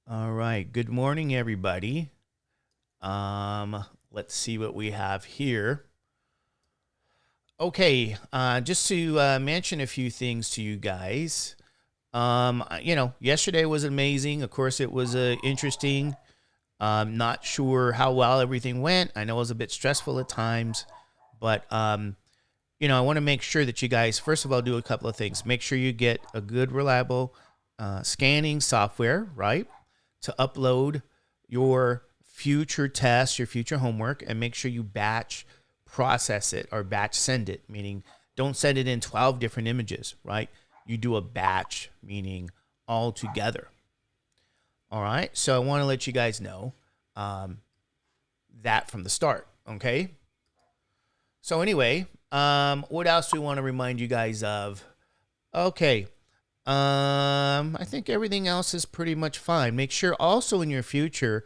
All right. Good morning, everybody. Let's see what we have here. Okay, just to mention a few things to you guys. Yesterday was amazing. Of course, it was interesting. Not sure how well everything went. I know it was a bit stressful at times, but I want to make sure that you guys, first of all, do a couple of things. Make sure you get a good, reliable scanning software, right, to upload your future tests, your future homework, and make sure you batch process it or batch send it, meaning don't send it in 12 different images, right? You do a batch, meaning all together. All right. So I want to let you guys know um, that from the start. Okay. So anyway, what else do we want to remind you guys of? Okay. I think everything else is pretty much fine. Make sure also in your future,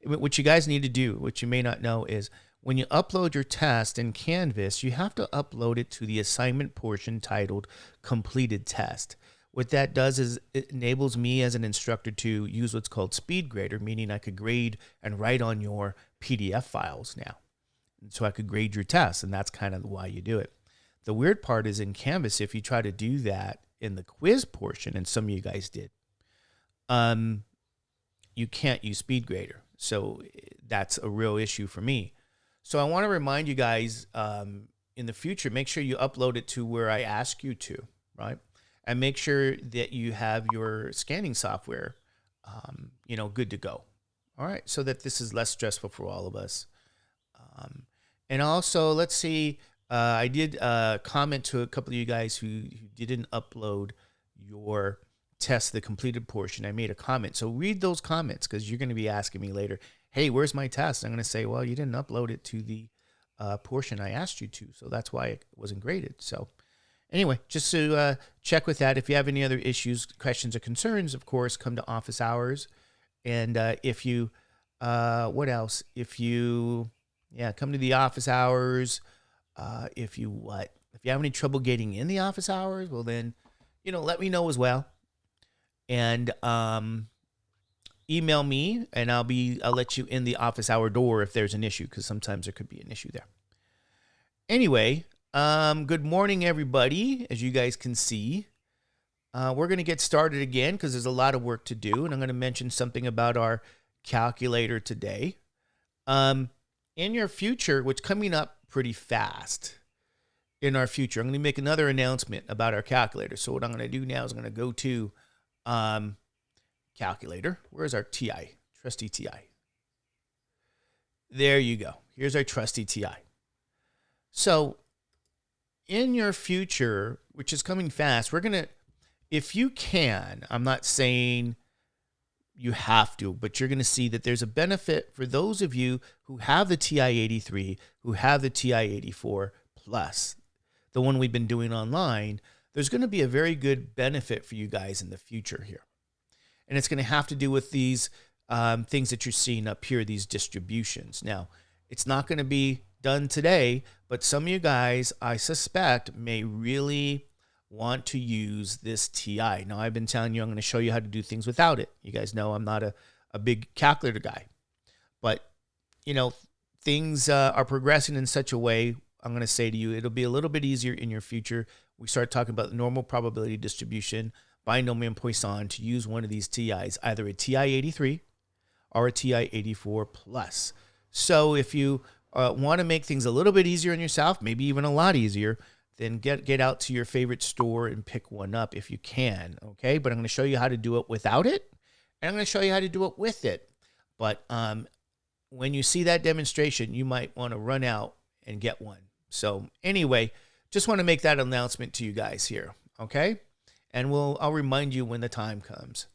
what you guys need to do, what you may not know, is when you upload your test in Canvas, you have to upload it to the assignment portion titled Completed Test. What that does is it enables me as an instructor to use what's called Speed Grader, meaning I could grade and write on your PDF files now. And so I could grade your tests, and that's kind of why you do it. The weird part is in Canvas, if you try to do that in the quiz portion, and some of you guys did, you can't use Speed Grader. So that's a real issue for me. So I want to remind you guys in the future, make sure you upload it to where I ask you to, right? And make sure that you have your scanning software, good to go. All right, so that this is less stressful for all of us. And also, let's see, I did comment to a couple of you guys who didn't upload your test, the completed portion. I made a comment. So read those comments because you're going to be asking me later, hey, where's my test? I'm going to say, well, you didn't upload it to the portion I asked you to. So that's why it wasn't graded. So anyway, just to check with that. If you have any other issues, questions, or concerns, of course, come to office hours. And if you, what else? If you, come to the office hours. If you have any trouble getting in the office hours, well then, let me know as well. And email me, and I'll let you in the office hour door if there's an issue, because sometimes there could be an issue there. Anyway, good morning, everybody. As you guys can see, we're going to get started again because there's a lot of work to do, and I'm going to mention something about our calculator today. In your future, which coming up pretty fast in our future, I'm going to make another announcement about our calculator. So what I'm going to do now is I'm going to go to calculator. Where's our TI? Trusty TI. There you go. Here's our trusty TI. So in your future, which is coming fast, we're going to, if you can, I'm not saying you have to, but you're going to see that there's a benefit for those of you who have the TI-83, who have the TI-84 Plus, the one we've been doing online. There's going to be a very good benefit for you guys in the future here. And it's going to have to do with these things that you're seeing up here, these distributions. Now, it's not going to be done today, but some of you guys, I suspect, may really want to use this TI. Now, I've been telling you I'm going to show you how to do things without it. You guys know I'm not a big calculator guy. But, things are progressing in such a way, I'm going to say to you, it'll be a little bit easier in your future. We start talking about normal probability distribution, binomial and Poisson, to use one of these TIs, either a TI-83 or a TI-84 Plus. So if you want to make things a little bit easier on yourself, maybe even a lot easier, then get out to your favorite store and pick one up if you can, okay? But I'm going to show you how to do it without it, and I'm going to show you how to do it with it. But when you see that demonstration, you might want to run out and get one. So anyway, just want to make that announcement to you guys here, okay? And I'll remind you when the time comes.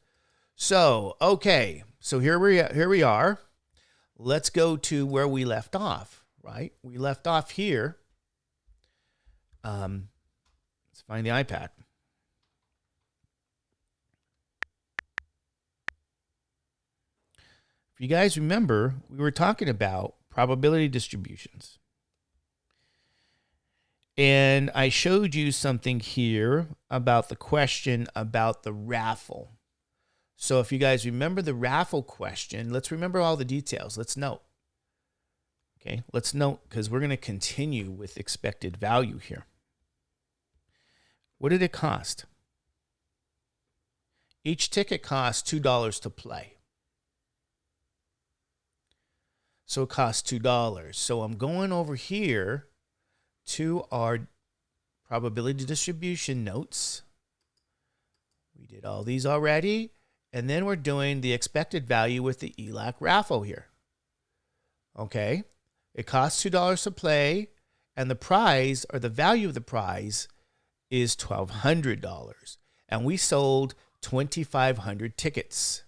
So, okay, so here we are. Let's go to where we left off, right? We left off here. Let's find the iPad. If you guys remember, we were talking about probability distributions. And I showed you something here about the question about the raffle. So if you guys remember the raffle question, let's remember all the details. Let's note. Okay, let's note because we're going to continue with expected value here. What did it cost? Each ticket costs $2 to play. So it costs $2. So I'm going over here to our probability distribution notes. We did all these already. And then we're doing the expected value with the ELAC raffle here. Okay. It costs $2 to play. And the prize, or the value of the prize, is $1,200. And we sold 2,500 tickets.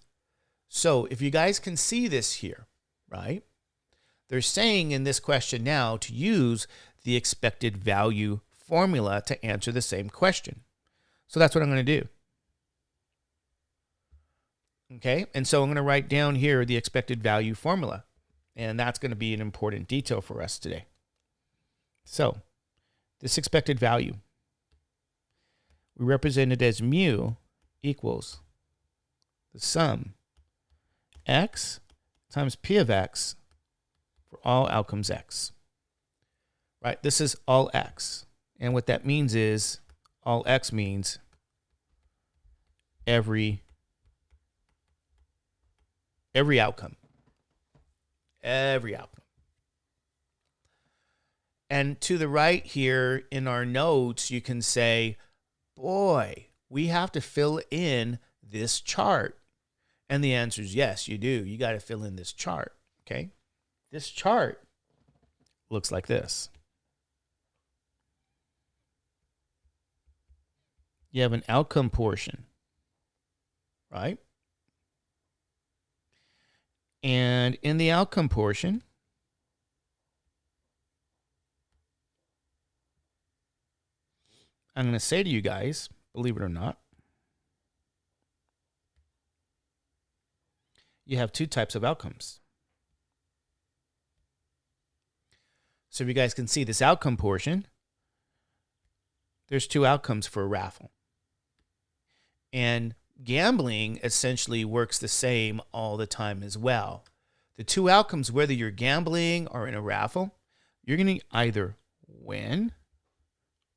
So if you guys can see this here, right? They're saying in this question now to use the expected value formula to answer the same question. So that's what I'm going to do. Okay, and so I'm going to write down here the expected value formula. And that's going to be an important detail for us today. So this expected value, we represent it as mu equals the sum x times p of x for all outcomes x. Right? This is all x. And what that means is all x means every outcome. Every outcome. And to the right here in our notes, you can say, boy, we have to fill in this chart. And the answer is yes, you do. You got to fill in this chart. Okay. This chart looks like this. You have an outcome portion, right? And in the outcome portion, I'm going to say to you guys, believe it or not, you have two types of outcomes. So if you guys can see this outcome portion, there's two outcomes for a raffle. And gambling essentially works the same all the time as well. The two outcomes, whether you're gambling or in a raffle, you're going to either win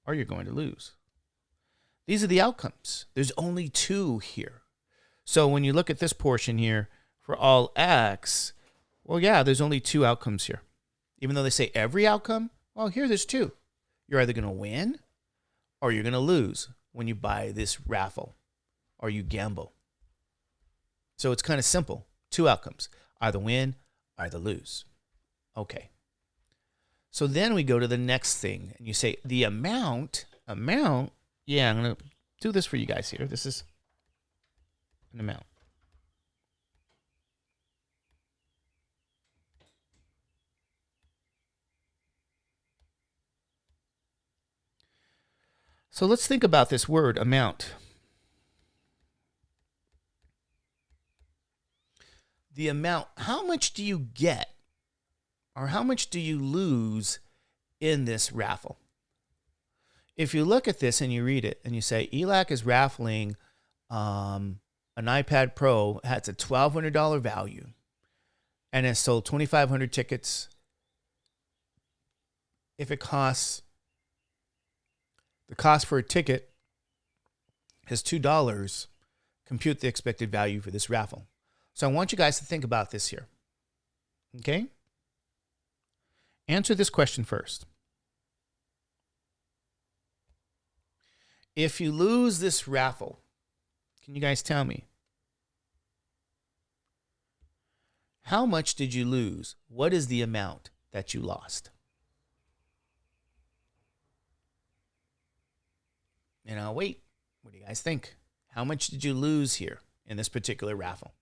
or you're going to lose. These are the outcomes. There's only two here. So when you look at this portion here for all x, well, yeah, there's only two outcomes here. Even though they say every outcome, well, here there's two. You're either going to win or you're going to lose when you buy this raffle or you gamble. So it's kind of simple. Two outcomes, either win, either lose. Okay. So then we go to the next thing and you say the amount, yeah, I'm going to do this for you guys here. This is an amount. So let's think about this word, amount. The amount, how much do you get or how much do you lose in this raffle? If you look at this and you read it and you say ELAC is raffling an iPad Pro, has a $1,200 value and has sold 2,500 tickets. If it costs, the cost for a ticket is $2, compute the expected value for this raffle. So I want you guys to think about this here. Okay? Answer this question first. If you lose this raffle, can you guys tell me? How much did you lose? What is the amount that you lost? And I'll wait. What do you guys think? How much did you lose here in this particular raffle?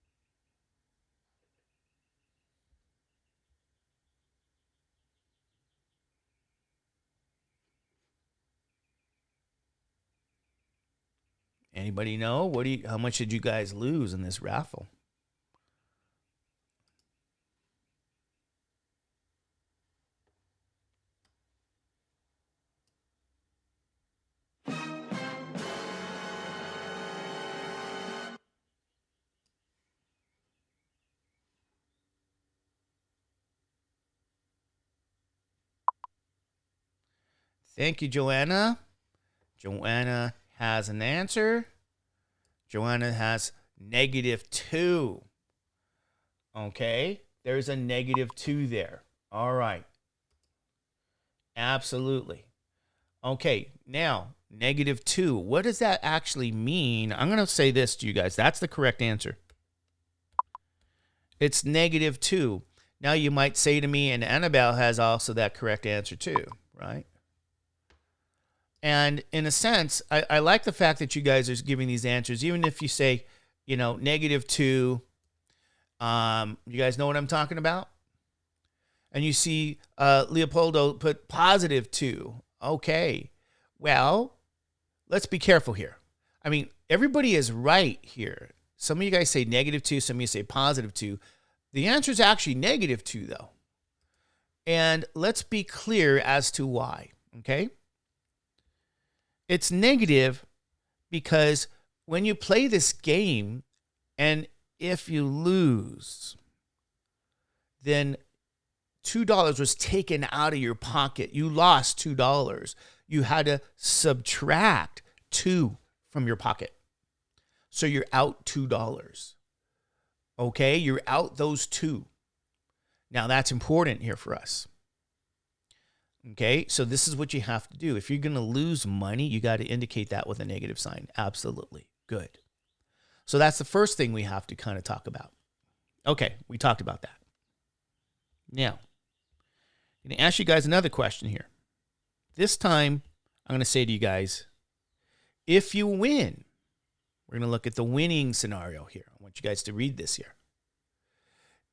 Anybody know? How much did you guys lose in this raffle? Thank you, Joanna. Joanna has an answer. Joanna has -2. Okay, there's a -2 there. All right. Absolutely. Okay, now, -2. What does that actually mean? I'm going to say this to you guys. That's the correct answer. It's -2. Now, you might say to me, and Annabelle has also that correct answer too, right? And in a sense, I like the fact that you guys are giving these answers, even if you say, -2. You guys know what I'm talking about? And you see Leopoldo put +2. Okay. Well, let's be careful here. I mean, everybody is right here. Some of you guys say -2. Some of you say +2. The answer is actually -2, though. And let's be clear as to why. Okay. It's negative because when you play this game, and if you lose, then $2 was taken out of your pocket. You lost $2. You had to subtract 2 from your pocket. So you're out $2. Okay, you're out those 2. Now that's important here for us. Okay, so this is what you have to do. If you're going to lose money, you got to indicate that with a negative sign. Absolutely. Good. So that's the first thing we have to kind of talk about. Okay, we talked about that. Now, I'm going to ask you guys another question here. This time, I'm going to say to you guys, if you win, we're going to look at the winning scenario here. I want you guys to read this here.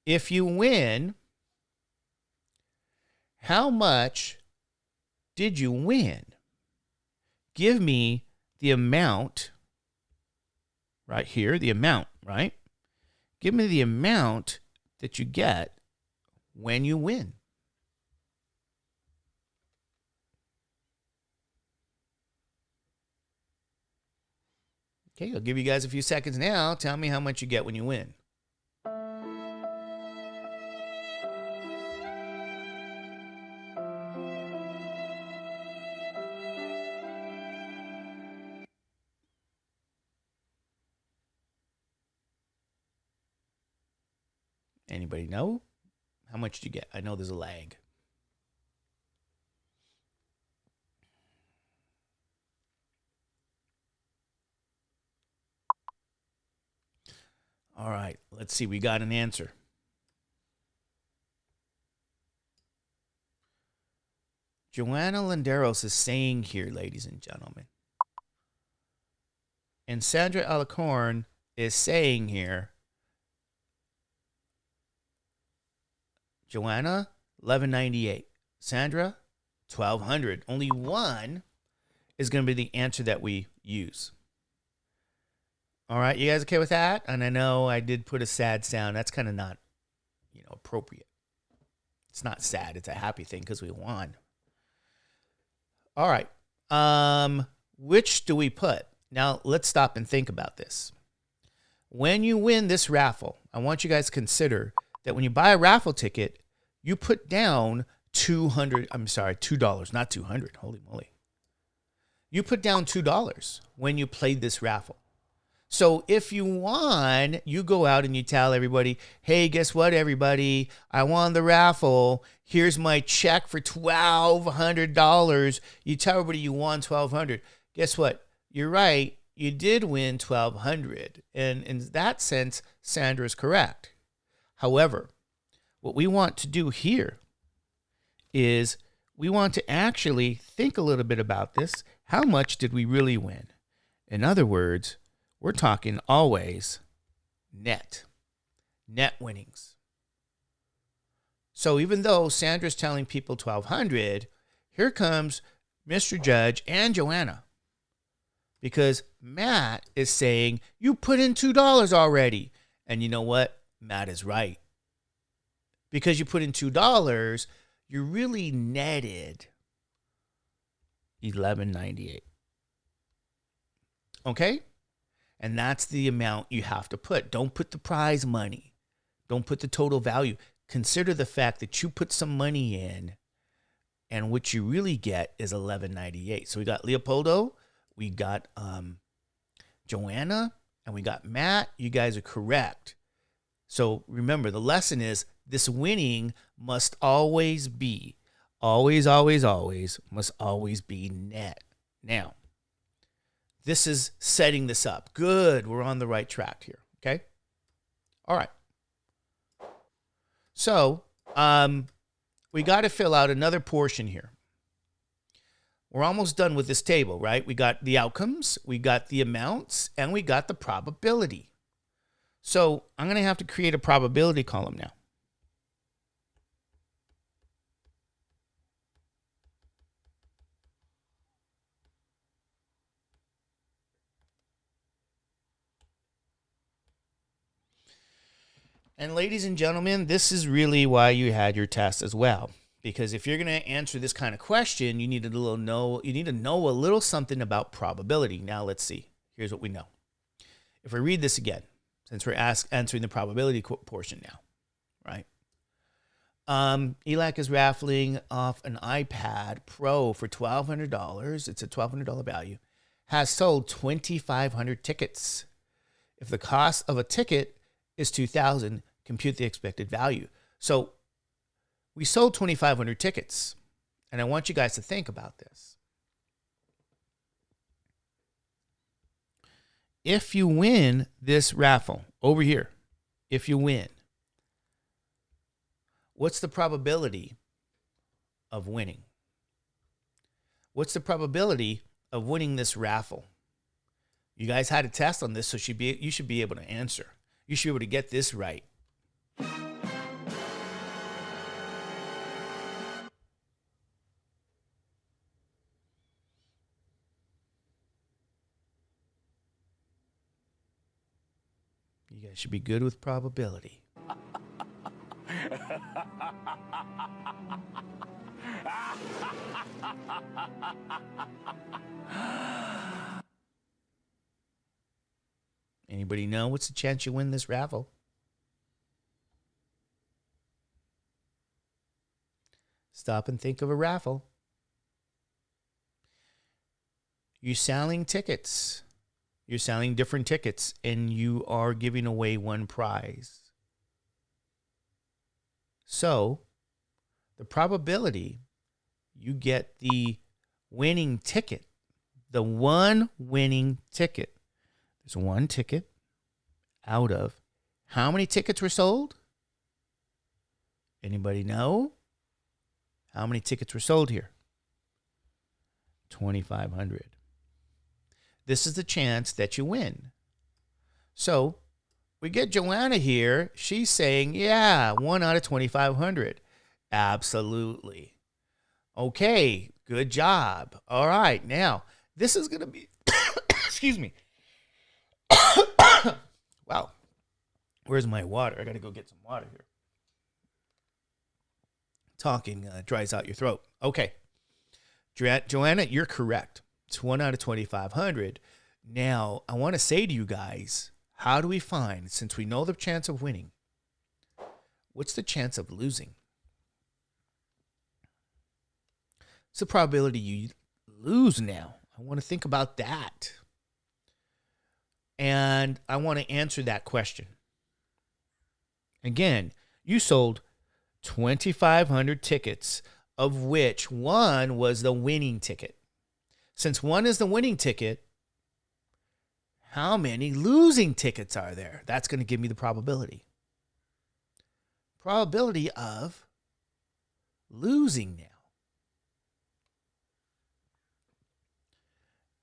If you win, how much did you win? Give me the amount right here, the amount, right? Give me the amount that you get when you win. Okay, I'll give you guys a few seconds now. Tell me how much you get when you win. Anybody know? How much did you get? I know there's a lag. All right, let's see. We got an answer. Joanna Landeros is saying here, ladies and gentlemen, and Sandra Alicorn is saying here, Joanna, $11.98. Sandra, $1,200. Only one is going to be the answer that we use. All right, you guys okay with that? And I know I did put a sad sound. That's kind of not, appropriate. It's not sad. It's a happy thing because we won. All right. Which do we put? Now, let's stop and think about this. When you win this raffle, I want you guys to consider that when you buy a raffle ticket, you put down $2, not 200. Holy moly. You put down $2 when you played this raffle. So if you won, you go out and you tell everybody, hey, guess what, everybody? I won the raffle. Here's my check for $1,200. You tell everybody you won $1,200. Guess what? You're right. You did win $1,200. And in that sense, Sandra is correct. However, what we want to do here is we want to actually think a little bit about this. How much did we really win? In other words, we're talking always net winnings. So even though Sandra's telling people $1,200, here comes Mr. Judge and Joanna. Because Matt is saying, you put in $2 already. And you know what? Matt is right. Because you put in $2, you really netted $11.98. Okay? And that's the amount you have to put. Don't put the prize money. Don't put the total value. Consider the fact that you put some money in And what you really get is 1198. So we got Leopoldo, we got Joanna, and we got Matt. You guys are correct. So remember, the lesson is this winning must always be, always must always be net. Now, this is setting this up. Good. We're on the right track here. Okay. All right. So, we got to fill out another portion here. We're almost done with this table, right? We got the outcomes, we got the amounts, and we got the probability. So I'm going to have to create a probability column now. And ladies and gentlemen, this is really why you had your test as well. Because if you're going to answer this kind of question, you need to know a little something about probability. Now let's see. Here's what we know. If we read this again, since we're answering the probability portion now, right? ELAC is raffling off an iPad Pro for $1,200. It's a $1,200 value. Has sold 2,500 tickets. If the cost of a ticket is $2,000, compute the expected value. So we sold 2,500 tickets, and I want you guys to think about this. If you win this raffle over here, if you win, what's the probability of winning? What's the probability of winning this raffle? You guys had a test on this, so you should be able to answer. You should be able to get this right. You guys should be good with probability. Anybody know what's the chance you win this raffle? Stop and think of a raffle. You're selling tickets. You're selling different tickets, and you are giving away one prize. So, the probability you get the winning ticket, the one winning ticket, there's one ticket out of how many tickets were sold? Anybody know? How many tickets were sold here? 2,500. This is the chance that you win. So we get Joanna here. She's saying, yeah, 1 out of 2,500. Absolutely. Okay, good job. All right, now this is going to be, excuse me. Wow. Where's my water? I got to go get some water here. Talking dries out your throat. Okay. Joanna, you're correct. It's 1 out of 2,500. Now, I want to say to you guys, how do we find, since we know the chance of winning, what's the chance of losing? It's the probability you lose now. I want to think about that. And I want to answer that question. Again, you sold 2,500 tickets, of which one was the winning ticket. Since one is the winning ticket, how many losing tickets are there? That's going to give me the probability. Probability of losing now.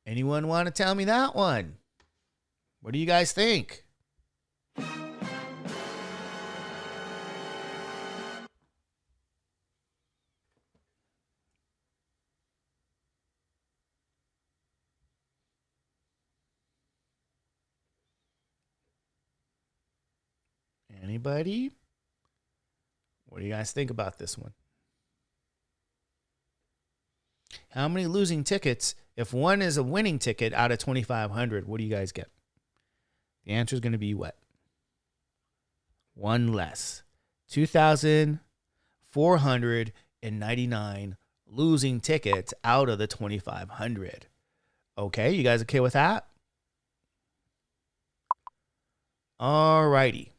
Anyone want to tell me that one? What do you guys think? Anybody? What do you guys think about this one? How many losing tickets? If one is a winning ticket out of 2,500, what do you guys get? The answer is going to be what? One less. 2,499 losing tickets out of the 2,500. Okay, you guys okay with that? All righty.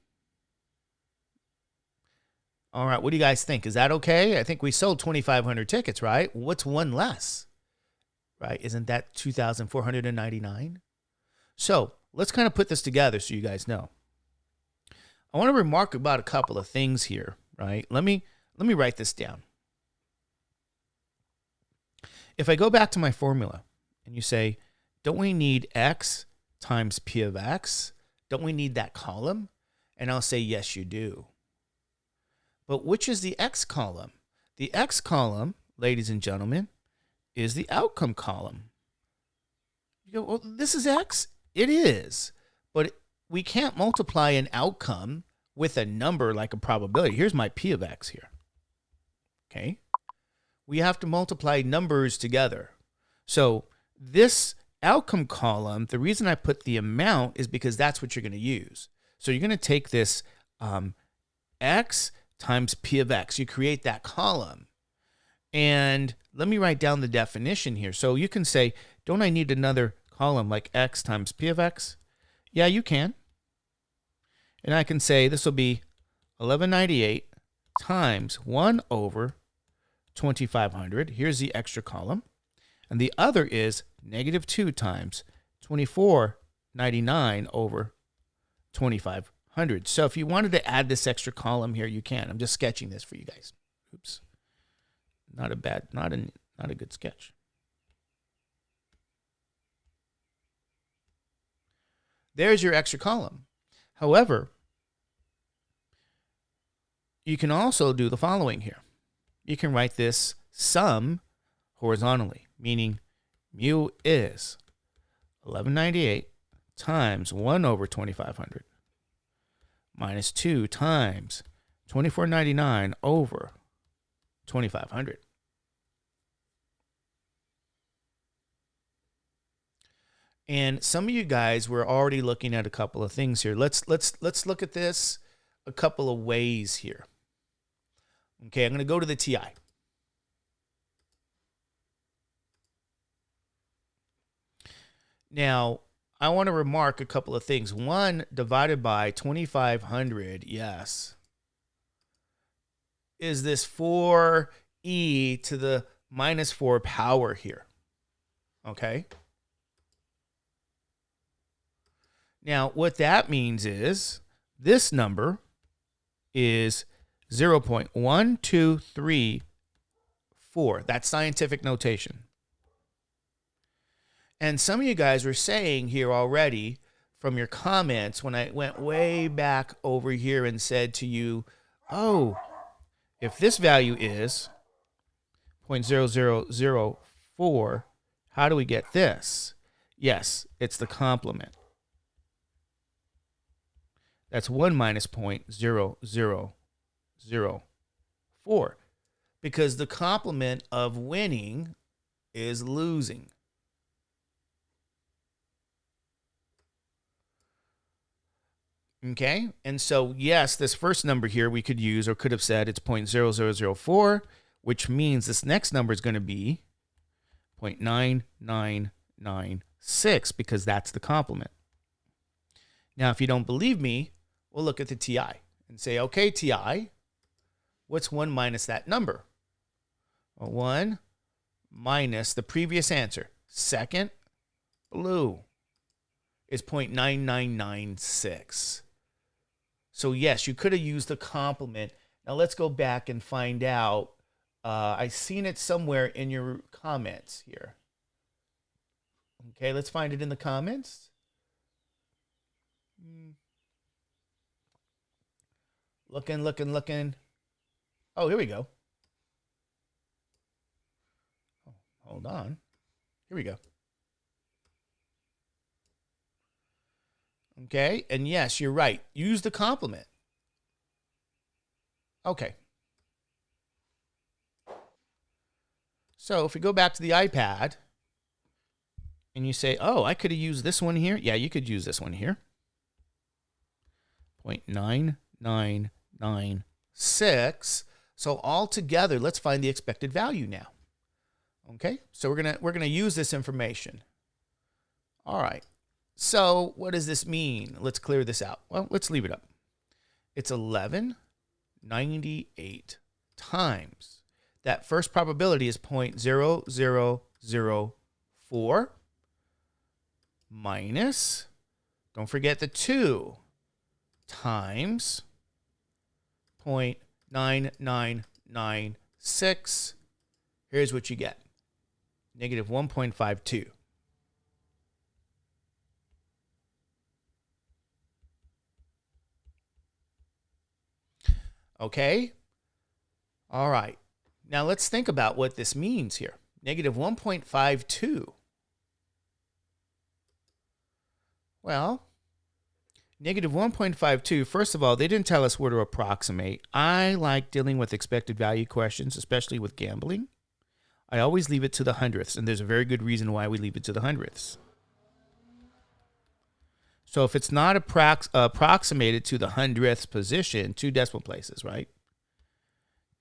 All right, what do you guys think? Is that okay? I think we sold 2,500 tickets, right? What's one less? Right? Isn't that 2,499? So let's kind of put this together so you guys know. I want to remark about a couple of things here, right? Let me write this down. If I go back to my formula and you say, don't we need x times p of x? Don't we need that column? And I'll say, yes, you do. But which is the x column? The x column, ladies and gentlemen, is the outcome column. You go, well, this is x? It is. But we can't multiply an outcome with a number like a probability. Here's my p of x here. Okay? We have to multiply numbers together. So this outcome column, the reason I put the amount is because that's what you're going to use. So you're going to take this x times p of x. You create that column. And let me write down the definition here. So you can say, don't I need another column like x times p of x? Yeah, you can. And I can say this will be 1198 times 1 over 2,500. Here's the extra column. And the other is negative 2 times 2,499 over 2,500. So if you wanted to add this extra column here, you can. I'm just sketching this for you guys. Oops. Not a good sketch. There's your extra column. However, you can also do the following here. You can write this sum horizontally, meaning mu is 1198 times 1 over 2,500 minus 2 times 2,499 over 2,500. And some of you guys were already looking at a couple of things here. Let's look at this a couple of ways here. Okay, I'm going to go to the TI. Now, I want to remark a couple of things. 1 divided by 2,500, yes, is this 4e to the minus 4 power here. Okay? Now, what that means is this number is 0.1234. That's scientific notation. And some of you guys were saying here already from your comments when I went way back over here and said to you, oh, if this value is 0.0004, how do we get this? Yes, it's the complement. That's 1 minus 0.0004 because the complement of winning is losing. Okay, and so yes, this first number here we could use or could have said it's 0.0004, which means this next number is going to be 0.9996 because that's the complement. Now, if you don't believe me, we'll look at the TI and say, okay, TI, what's 1 minus that number? Well, 1 minus the previous answer, second blue, is 0.9996. So yes, you could have used the complement. Now let's go back and find out. I've seen it somewhere in your comments here. Okay, let's find it in the comments. Looking. Oh, here we go. Oh, hold on. Here we go. Okay, and yes, you're right. Use the complement. Okay. So if we go back to the iPad and you say, oh, I could have used this one here. Yeah, you could use this one here. 0.9996. So altogether, let's find the expected value now. Okay, so we're gonna use this information. All right. So what does this mean? Let's clear this out. Well, let's leave it up. It's 1198 times. That first probability is 0.0004 minus, don't forget the 2, times 0.9996. Here's what you get. Negative 1.52. Okay? All right. Now let's think about what this means here. Negative 1.52. Well, negative 1.52, first of all, they didn't tell us where to approximate. I like dealing with expected value questions, especially with gambling. I always leave it to the hundredths, and there's a very good reason why we leave it to the hundredths. So if it's not approximated to the hundredths position, 2 decimal places, right?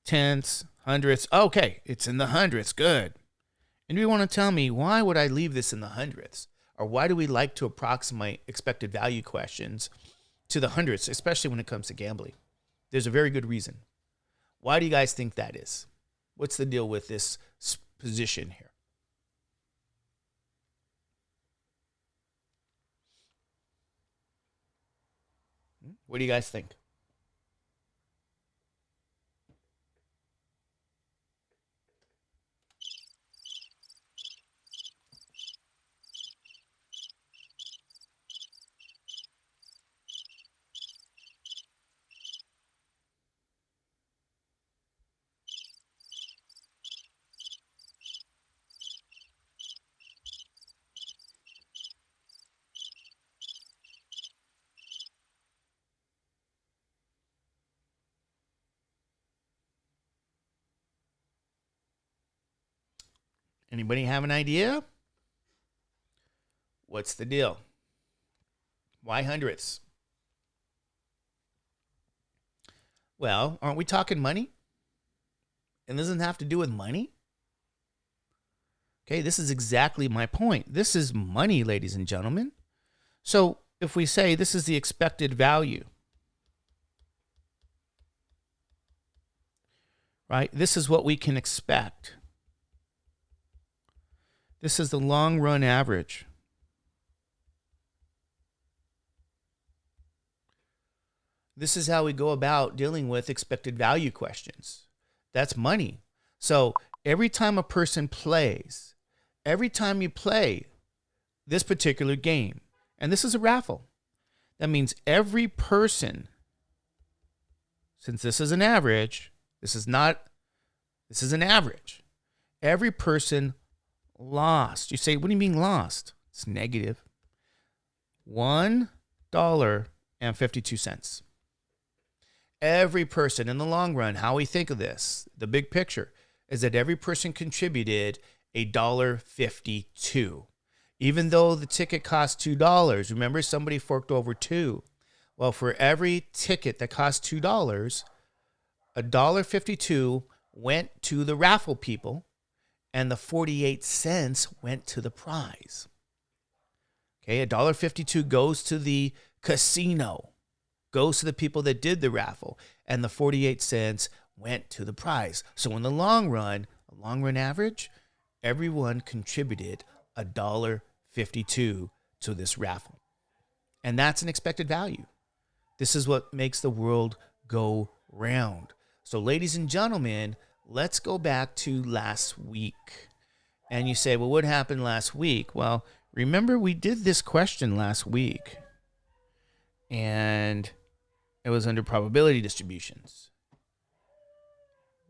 Tenths, hundredths. Okay, it's in the hundredths. Good. And you want to tell me, why would I leave this in the hundredths? Or why do we like to approximate expected value questions to the hundredths, especially when it comes to gambling? There's a very good reason. Why do you guys think that is? What's the deal with this position here? What do you guys think? Anybody have an idea? What's the deal? Why hundredths? Well, aren't we talking money? And doesn't have to do with money? Okay, this is exactly my point. This is money, ladies and gentlemen. So if we say this is the expected value, right? This is what we can expect. This is the long run average. This is how we go about dealing with expected value questions. That's money. So every time a person plays, every time you play this particular game, and this is a raffle, that means every person, since this is an average, this is an average. Every person lost. You say, what do you mean lost? It's negative. $1.52. Every person in the long run, how we think of this, the big picture, is that every person contributed $1.52. Even though the ticket cost $2, remember somebody forked over $2. Well, for every ticket that cost $2, $1.52 went to the raffle people, and the 48 cents went to the prize. Okay, $1.52 goes to the casino, goes to the people that did the raffle, and the 48 cents went to the prize. So in the long run, a long run average, everyone contributed $1.52 to this raffle. And that's an expected value. This is what makes the world go round. So ladies and gentlemen, let's go back to last week. And you say, well, what happened last week? Well, remember we did this question last week. And it was under probability distributions.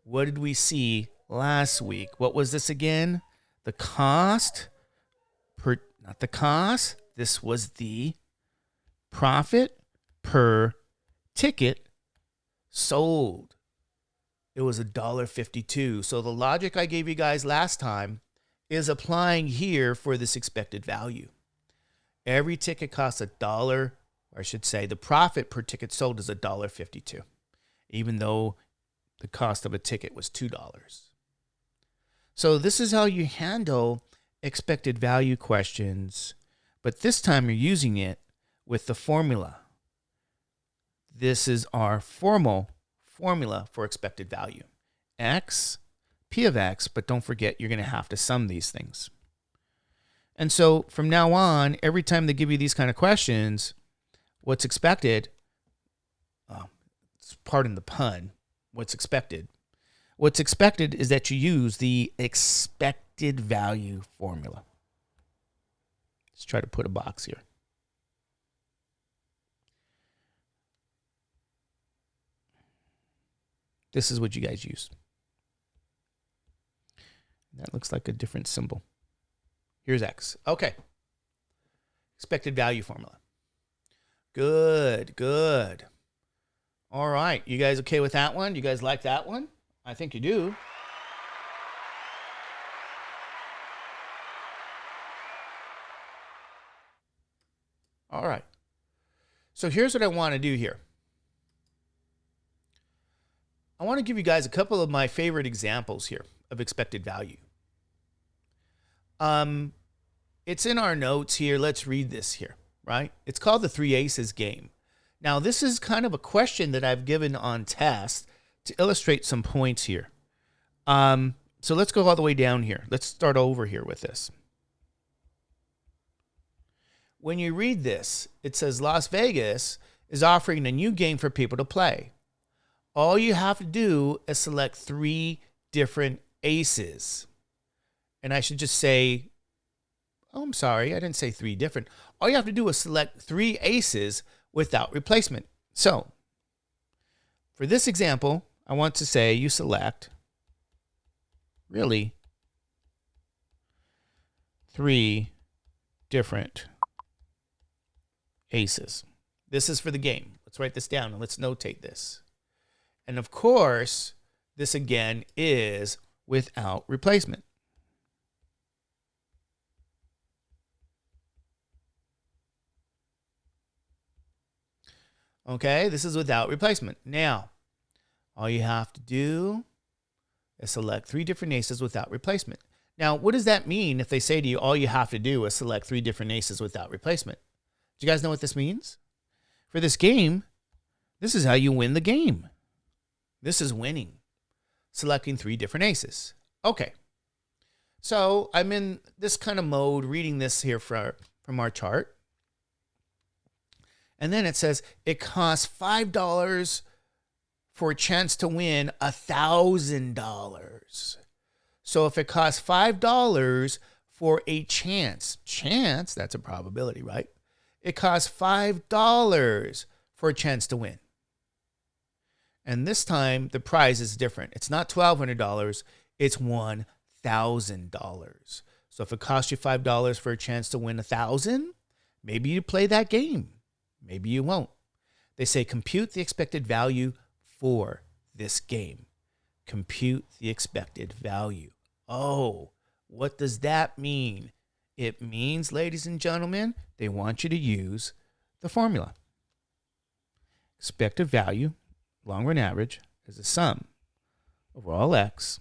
What did we see last week? What was this again? The cost per, not the cost. This was the profit per ticket sold. It was $1.52. So the logic I gave you guys last time is applying here for this expected value. Every ticket costs $1, or I should say the profit per ticket sold is $1.52, even though the cost of a ticket was $2. So this is how you handle expected value questions, but this time you're using it with the formula. This is our formal formula for expected value. X, P of X, but don't forget you're going to have to sum these things. And so from now on, every time they give you these kind of questions, what's expected, pardon the pun, what's expected is that you use the expected value formula. Let's try to put a box here. This is what you guys use. That looks like a different symbol. Here's X. Okay. Expected value formula. Good, good. All right. You guys okay with that one? You guys like that one? I think you do. All right. So here's what I want to do here. I want to give you guys a couple of my favorite examples here of expected value. It's in our notes here. Let's read this here, right? It's called the Three Aces game. Now, this is kind of a question that I've given on test to illustrate some points here. So let's go all the way down here. Let's start over here with this. When you read this, it says Las Vegas is offering a new game for people to play. All you have to do is select 3 different aces. And I should just say, oh, I'm sorry, I didn't say 3 different. All you have to do is select 3 aces without replacement. So, for this example, I want to say you select, really, 3 different aces. This is for the game. Let's write this down and let's notate this. And of course, this again is without replacement. Okay, this is without replacement. Now, all you have to do is select 3 different aces without replacement. Now, what does that mean if they say to you, all you have to do is select 3 different aces without replacement? Do you guys know what this means? For this game, this is how you win the game. This is winning, selecting 3 different aces. Okay, so I'm in this kind of mode, reading this here from our chart. And then it says it costs $5 for a chance to win $1,000. So if it costs $5 for a chance, that's a probability, right? It costs $5 for a chance to win. And this time the prize is different. It's not $1,200, it's $1,000. So if it costs you $5 for a chance to win $1,000, maybe you play that game. Maybe you won't. They say compute the expected value for this game. Compute the expected value. Oh, what does that mean? It means, ladies and gentlemen, they want you to use the formula. Expected value, long run average, is a sum over all x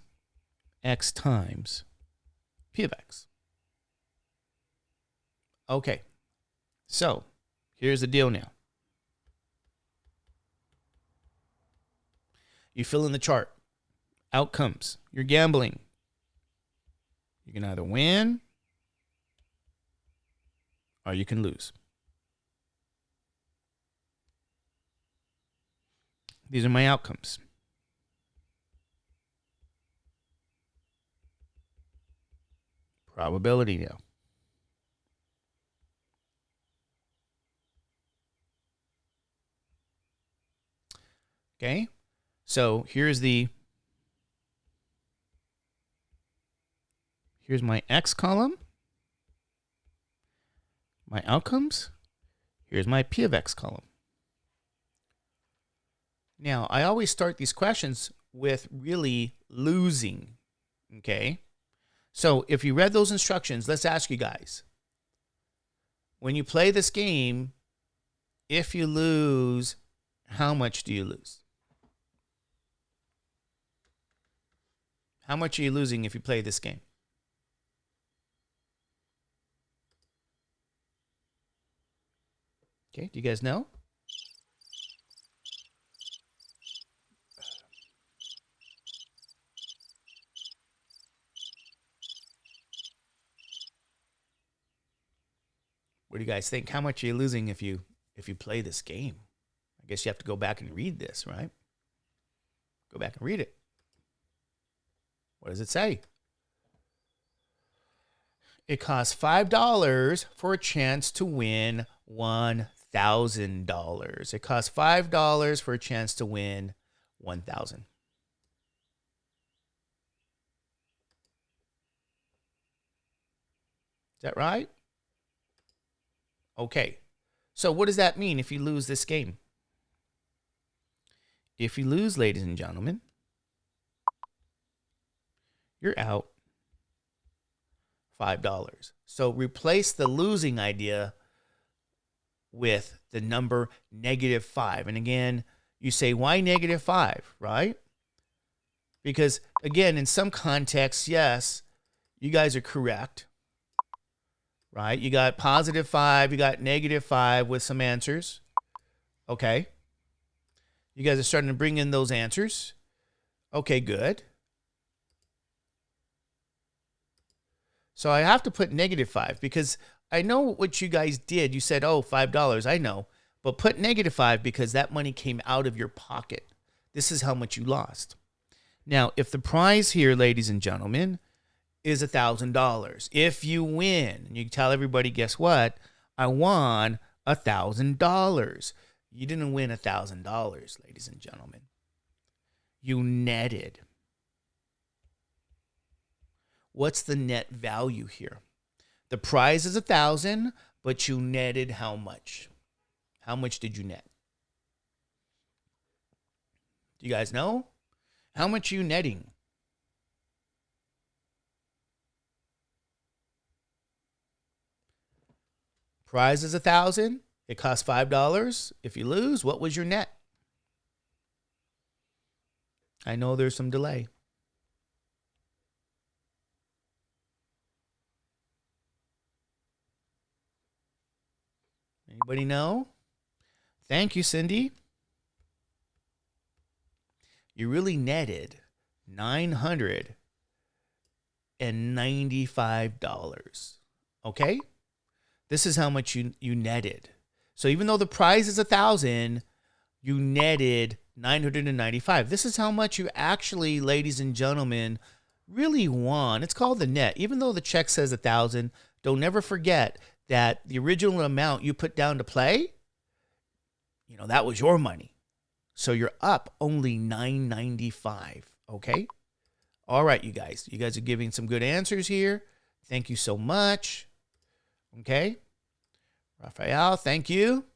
times P of x. Okay, so here's the deal now. You fill in the chart. Outcomes. You're gambling. You can either win or you can lose. These are my outcomes. Probability now. Okay, so here's my X column, my outcomes. Here's my P of X column. Now, I always start these questions with really losing, okay? So if you read those instructions, let's ask you guys. When you play this game, if you lose, how much do you lose? How much are you losing if you play this game? Okay, do you guys know? What do you guys think? How much are you losing if you play this game? I guess you have to go back and read this, right? Go back and read it. What does it say? It costs $5 for a chance to win $1,000. It costs $5 for a chance to win $1,000. Is that right? Okay. So what does that mean if you lose this game? If you lose, ladies and gentlemen, you're out $5. So replace the losing idea with the number -5. And again, you say, why -5, right? Because again, in some contexts, yes, you guys are correct, right? You got +5, you got -5 with some answers. Okay. You guys are starting to bring in those answers. Okay, good. So I have to put -5 because I know what you guys did. You said, oh, $5. I know. But put -5 because that money came out of your pocket. This is how much you lost. Now, if the prize here, ladies and gentlemen, is $1,000, if you win, and you tell everybody, guess what? I won $1,000. You didn't win $1,000, ladies and gentlemen. You netted. What's the net value here? The prize is $1,000, but you netted how much? How much did you net? Do you guys know? How much are you netting? Prize is $1,000. It costs $5. If you lose, what was your net? I know there's some delay. Anybody know? Thank you, Cindy. You really netted $995. Okay? This is how much you netted. So even though the prize is $1,000, you netted $995. This is how much you actually, ladies and gentlemen, really won. It's called the net. Even though the check says $1,000, don't never forget that the original amount you put down to play, that was your money. So you're up only $995. Okay? All right, you guys. You guys are giving some good answers here. Thank you so much. Okay? Raphael, thank you.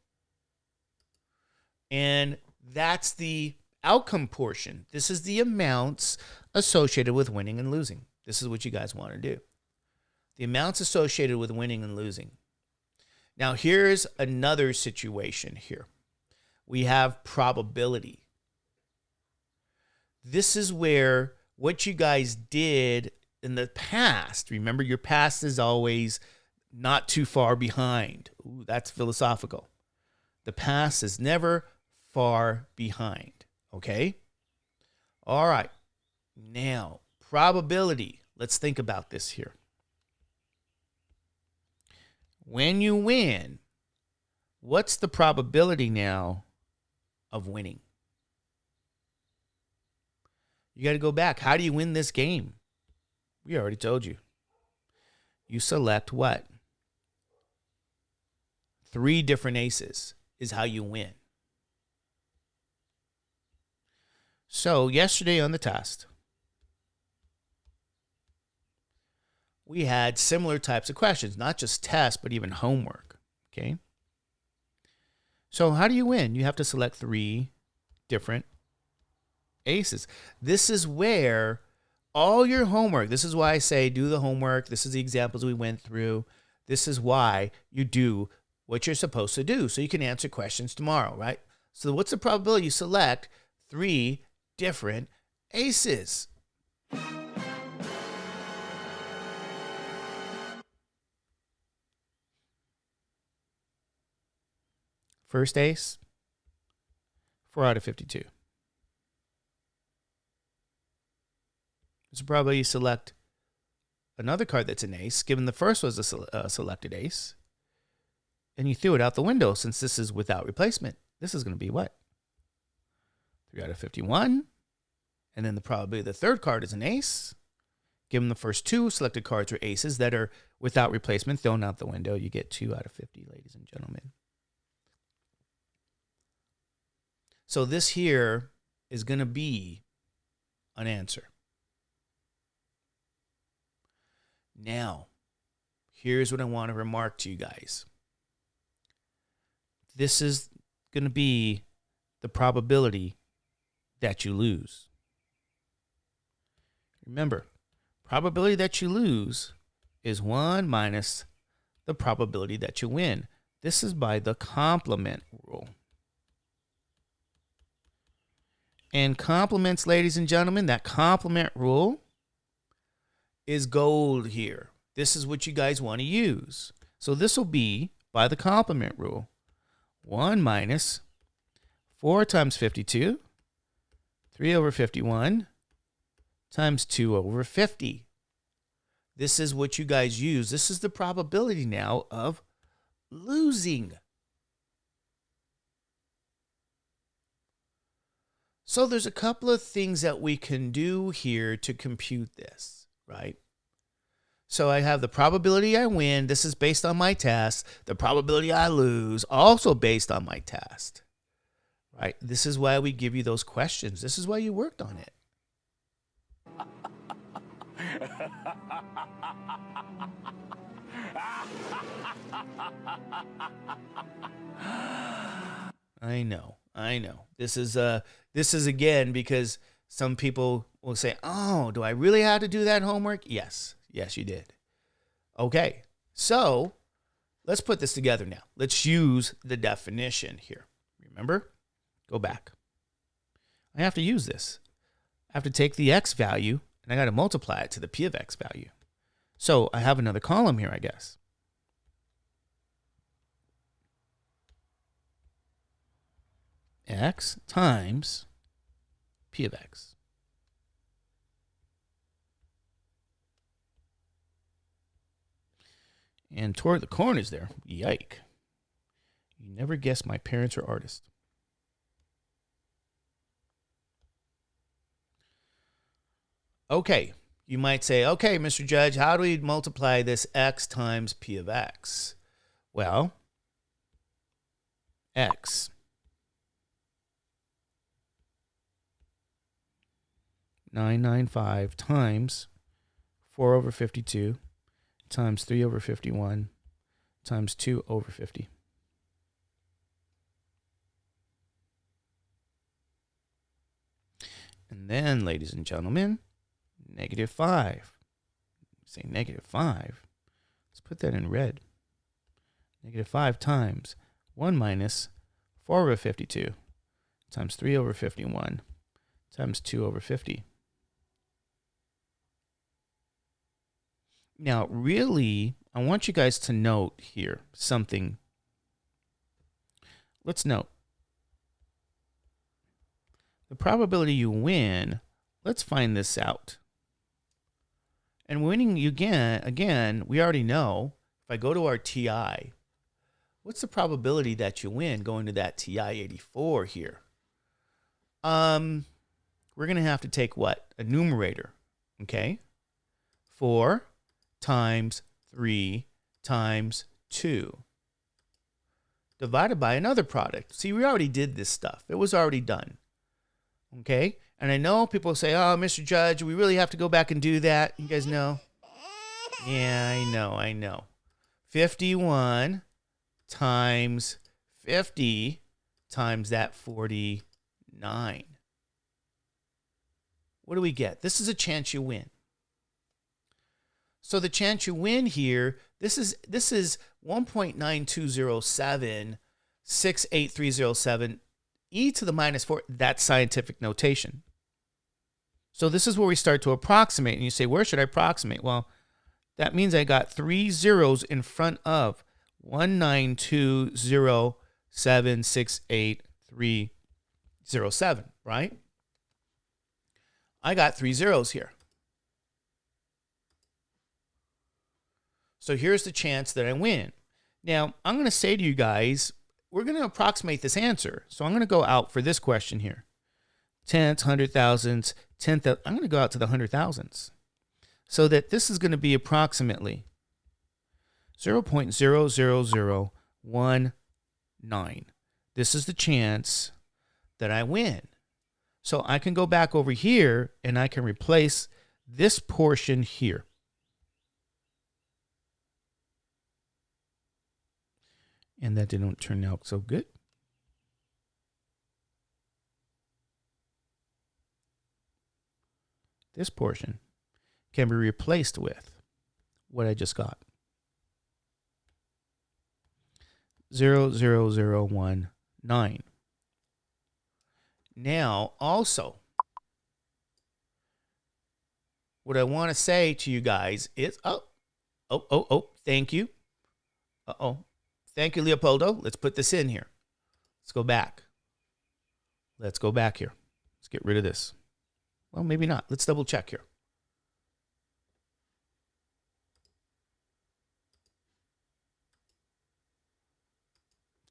And that's the outcome portion. This is the amounts associated with winning and losing. This is what you guys want to do. The amounts associated with winning and losing. Now, here's another situation here. We have probability. This is where what you guys did in the past, remember your past is always not too far behind. Ooh, that's philosophical. The past is never far behind. Okay? All right. Now, probability. Let's think about this here. When you win, what's the probability now of winning? You got to go back. How do you win this game? We already told you. You select what? 3 different aces is how you win. So yesterday on the test, we had similar types of questions, not just tests, but even homework. Okay. So how do you win? You have to select 3 different aces. This is where all your homework, this is why I say do the homework. This is the examples we went through. This is why you do what you're supposed to do so you can answer questions tomorrow, right? So what's the probability you select 3 different aces? First ace, 4 out of 52. So probably you select another card that's an ace, given the first was a selected ace, and you threw it out the window since this is without replacement. This is going to be what? 3 out of 51. And then the probability of the third card is an ace. Given the first two selected cards are aces that are without replacement, thrown out the window, you get 2 out of 50, ladies and gentlemen. So this here is going to be an answer. Now, here's what I want to remark to you guys. This is going to be the probability that you lose. Remember, probability that you lose is 1 minus the probability that you win. This is by the complement rule. And complements, ladies and gentlemen, that complement rule is gold here. This is what you guys want to use. So this will be, by the complement rule, 1 minus 4 times 52, 3 over 51, times 2 over 50. This is what you guys use. This is the probability now of losing. So there's a couple of things that we can do here to compute this, right? So I have the probability I win. This is based on my test. The probability I lose, also based on my test, right? This is why we give you those questions. This is why you worked on it. I know. This is again because some people will say, "Oh, do I really have to do that homework?" Yes, you did. Okay, so let's put this together now. Let's use the definition here. Remember, go back. I have to use this. I have to take the x value and I got to multiply it to the p of x value. So I have another column here, I guess. X times p of x. And toward the corners there, yike. You never guess my parents are artists. Okay, you might say, okay, Mr. Judge, how do we multiply this x times p of x? Well, x (995) times 4 over 52 times 3 over 51 times 2 over 50. And then, ladies and gentlemen, -5. Say -5. Let's put that in red. -5 times 1 minus 4 over 52 times 3 over 51 times 2 over 50. Now, really, I want you guys to note here something. Let's note. The probability you win, let's find this out. And winning you again, we already know, if I go to our TI, what's the probability that you win going to that TI 84 here? We're going to have to take what? A numerator, okay? 4 times 3 times 2 divided by another product. See, we already did this stuff. It was already done. Okay? And I know people say, oh, Mr. Judge, we really have to go back and do that. You guys know? Yeah, I know. 51 times 50 times that 49. What do we get? This is a chance you win. So the chance you win here, this is 1.9207 68307 e to the -4. That's scientific notation. So this is where we start to approximate. And you say, where should I approximate? Well, that means I got 3 zeros in front of 19207 0.0768307, right? I got 3 zeros here. So here's the chance that I win. Now, I'm going to say to you guys, we're going to approximate this answer. So I'm going to go out for this question here. Tenths, hundred thousandths, I'm going to go out to the hundred thousandths. So that this is going to be approximately 0.00019. This is the chance that I win. So I can go back over here and I can replace this portion here. And that didn't turn out so good. This portion can be replaced with what I just got. 0.00019. Now, also, what I want to say to you guys is, thank you. Thank you, Leopoldo. Let's put this in here. Let's go back. Let's go back here. Let's get rid of this. Well, maybe not. Let's double check here.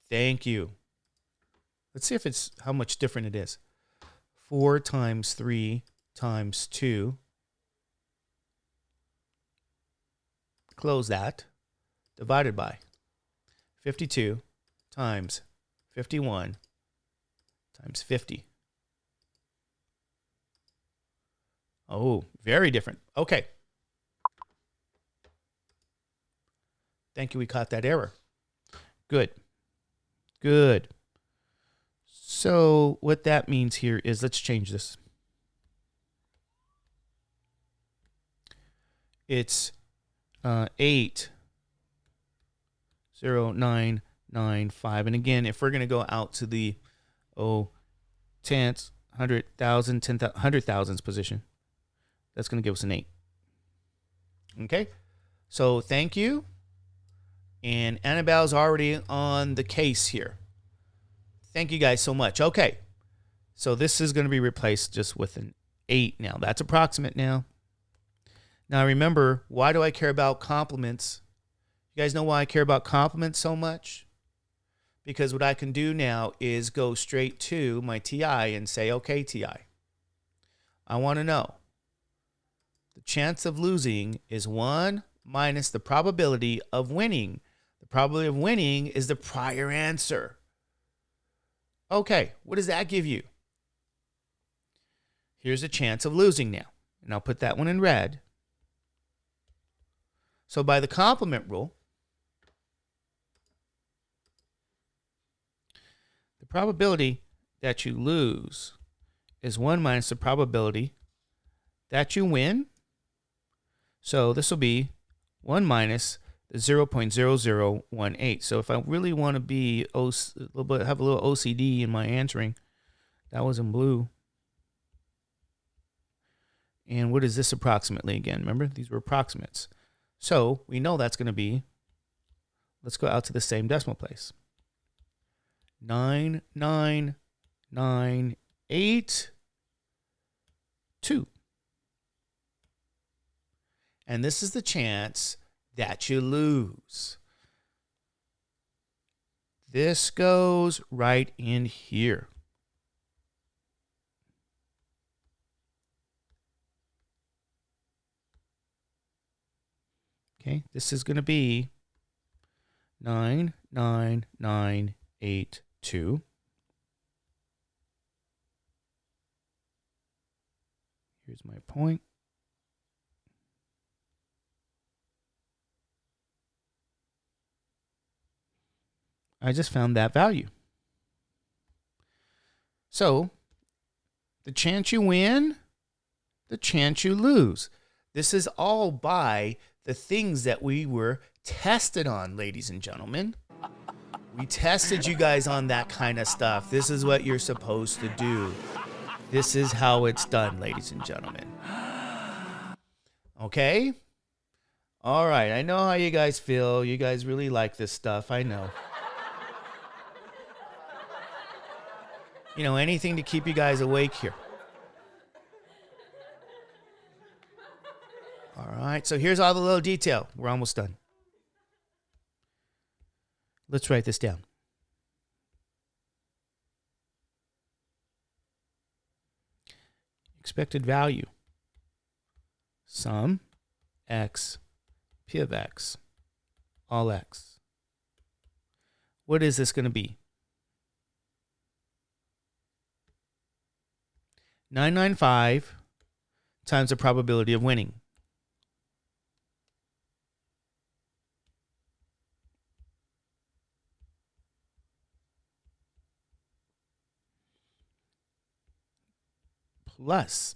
Thank you. Let's see if it's how much different it is. 4 times 3 times 2. Close that. Divided by 52 times 51 times 50. Oh, very different. Okay. Thank you. We caught that error. Good. Good. So what that means here is, let's change this. It's 80995. And again, if we're going to go out to the tenths, 100,000, 10,000, 100,000s position, that's going to give us an 8. Okay. So thank you. And Annabelle's already on the case here. Thank you guys so much. Okay. So this is going to be replaced just with an 8 now. That's approximate now. Now remember, why do I care about complements? You guys know why I care about complements so much? Because what I can do now is go straight to my TI and say, okay, TI, I want to know the chance of losing is 1 minus the probability of winning. The probability of winning is the prior answer. Okay, what does that give you? Here's a chance of losing now. And I'll put that one in red. So by the complement rule, the probability that you lose is 1 minus the probability that you win. So this will be 1 minus the 0.0018. So if I really want to be have a little OCD in my answering, that was in blue. And what is this approximately again? Remember, these were approximates. So we know that's going to be, let's go out to the same decimal place. 99982. And this is the chance that you lose. This goes right in here. Okay, this is going to be 99982. Here's my point. I just found that value. So, the chance you win, the chance you lose. This is all by the things that we were tested on, ladies and gentlemen. We tested you guys on that kind of stuff. This is what you're supposed to do. This is how it's done, ladies and gentlemen. Okay? All right. I know how you guys feel. You guys really like this stuff. I know. anything to keep you guys awake here. All right, so here's all the little detail. We're almost done. Let's write this down. Expected value. Sum x, p of x, all x. What is this going to be? 995 times the probability of winning. Plus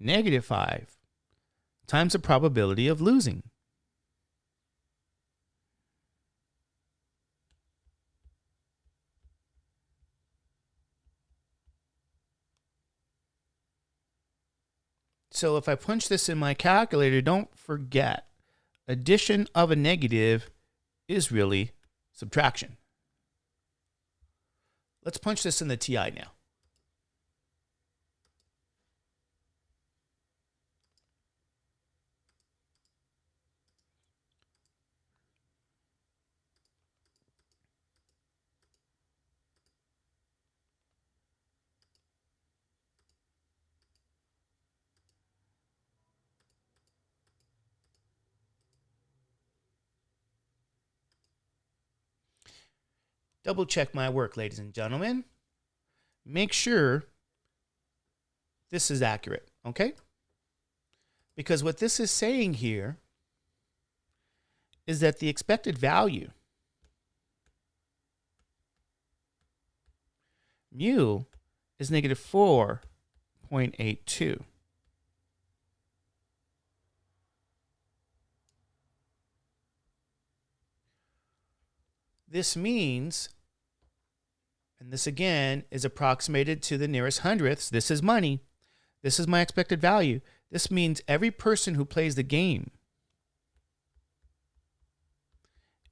-5 times the probability of losing. So if I punch this in my calculator, don't forget, addition of a negative is really subtraction. Let's punch this in the TI now. Double check my work, ladies and gentlemen. Make sure this is accurate, okay? Because what this is saying here is that the expected value, mu, is -4.82. This means, and this again is approximated to the nearest hundredths. This is money. This is my expected value. This means every person who plays the game,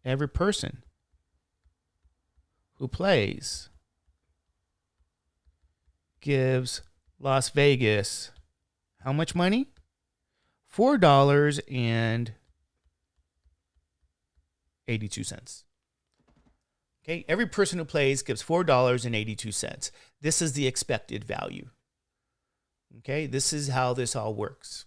every person who plays gives Las Vegas how much money? $4.82. Okay, every person who plays gives $4.82. This is the expected value. Okay, this is how this all works.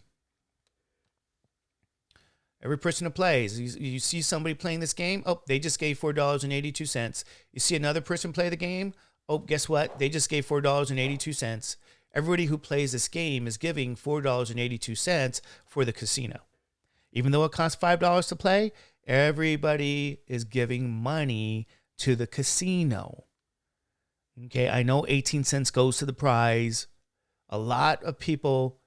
Every person who plays, you see somebody playing this game, oh, they just gave $4.82. You see another person play the game, oh, guess what? They just gave $4.82. Everybody who plays this game is giving $4.82 for the casino. Even though it costs $5 to play, everybody is giving money to the casino. Okay, I know 18 cents goes to the prize. A lot of people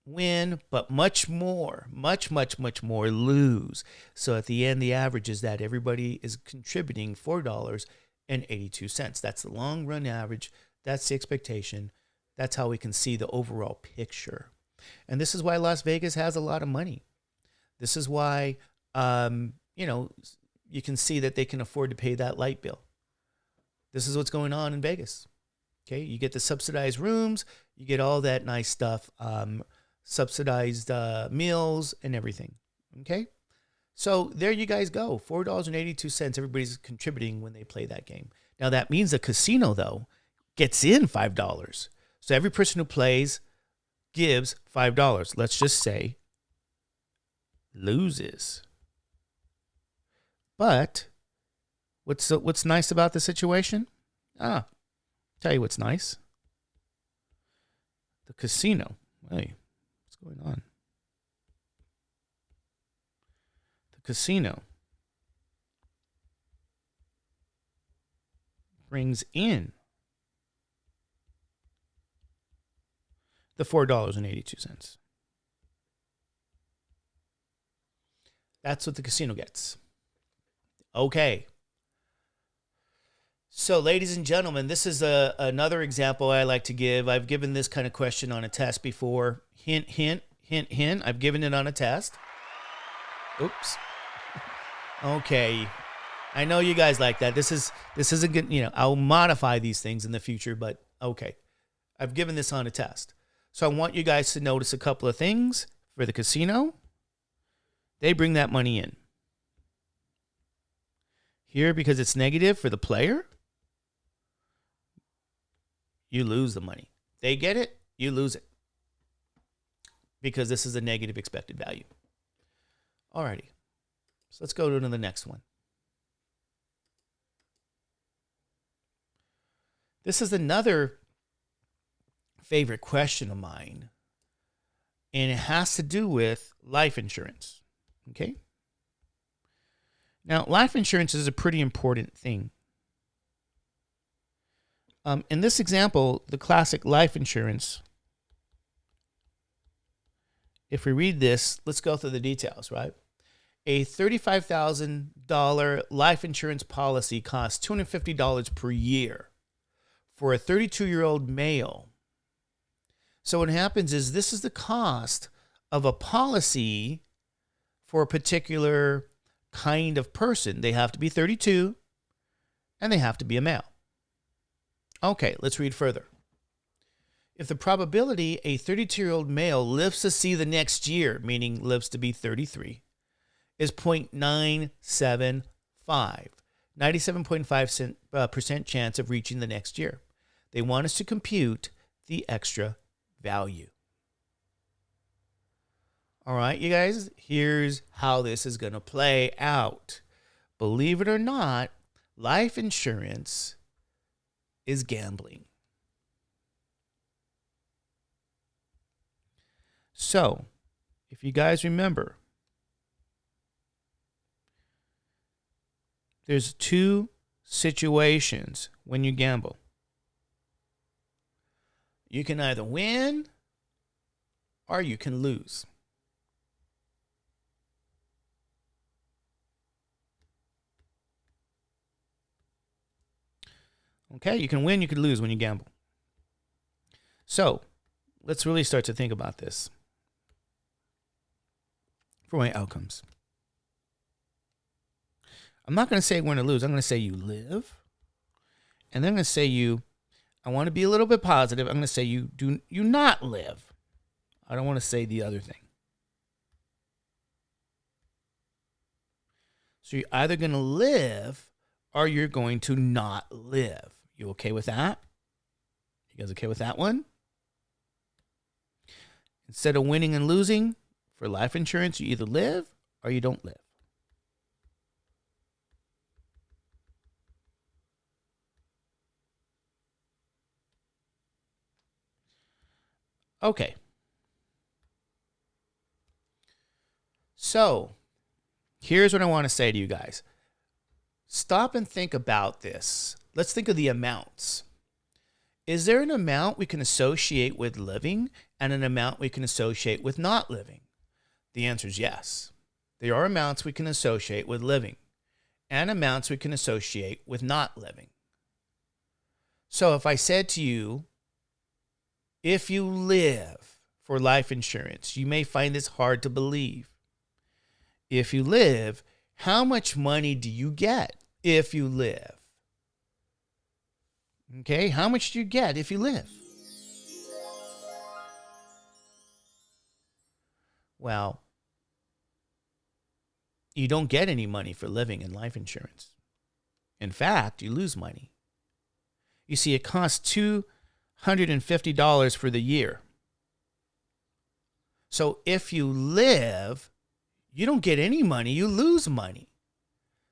win, but much more lose. So at the end, the average is that everybody is contributing $4.82. That's the long run average. That's the expectation. That's how we can see the overall picture. And this is why Las Vegas has a lot of money. This is why, you can see that they can afford to pay that light bill. This is what's going on in Vegas. Okay, you get the subsidized rooms, you get all that nice stuff, subsidized meals and everything. Okay, so there you guys go. $4.82. Everybody's contributing when they play that game. Now that means the casino though gets in $5. So every person who plays gives $5. Let's just say loses. But what's nice about the situation? Tell you what's nice. The casino. Hey, what's going on? The casino brings in the $4.82. That's what the casino gets. Okay. So, ladies and gentlemen, this is another example I like to give. I've given this kind of question on a test before. Hint, hint, hint, hint. I've given it on a test. Oops. Okay. I know you guys like that. This isn't good. I'll modify these things in the future, but okay. I've given this on a test. So I want you guys to notice a couple of things for the casino. They bring that money in. Here, because it's negative for the player, you lose the money. They get it, you lose it. Because this is a negative expected value. Alrighty. So let's go to the next one. This is another favorite question of mine, and it has to do with life insurance. Okay? Now, life insurance is a pretty important thing. In this example, the classic life insurance, if we read this, let's go through the details, right? A $35,000 life insurance policy costs $250 per year for a 32-year-old male. So what happens is this is the cost of a policy for a particular kind of person. They have to be 32 and they have to be a male. Okay, let's read further. If the probability a 32-year-old male lives to see the next year, meaning lives to be 33, is 0.975, 97.5% chance of reaching the next year. They want us to compute the extra value. All right, you guys, here's how this is going to play out. Believe it or not, life insurance is gambling. So, if you guys remember, there's two situations when you gamble. You can either win or you can lose. Okay, you can win, you can lose when you gamble. So, let's really start to think about this for my outcomes. I'm not going to say we're going to lose. I'm going to say you live. And then I'm going to say I want to be a little bit positive. I'm going to say you not live. I don't want to say the other thing. So you're either going to live or you're going to not live. You okay with that? You guys okay with that one? Instead of winning and losing for life insurance, you either live or you don't live. Okay. So, here's what I want to say to you guys. Stop and think about this. Let's think of the amounts. Is there an amount we can associate with living and an amount we can associate with not living? The answer is yes. There are amounts we can associate with living and amounts we can associate with not living. So if I said to you, if you live for life insurance, you may find this hard to believe. If you live, how much money do you get if you live? Okay, how much do you get if you live? Well, you don't get any money for living in life insurance. In fact, you lose money. You see, it costs $250 for the year. So if you live, you don't get any money, you lose money.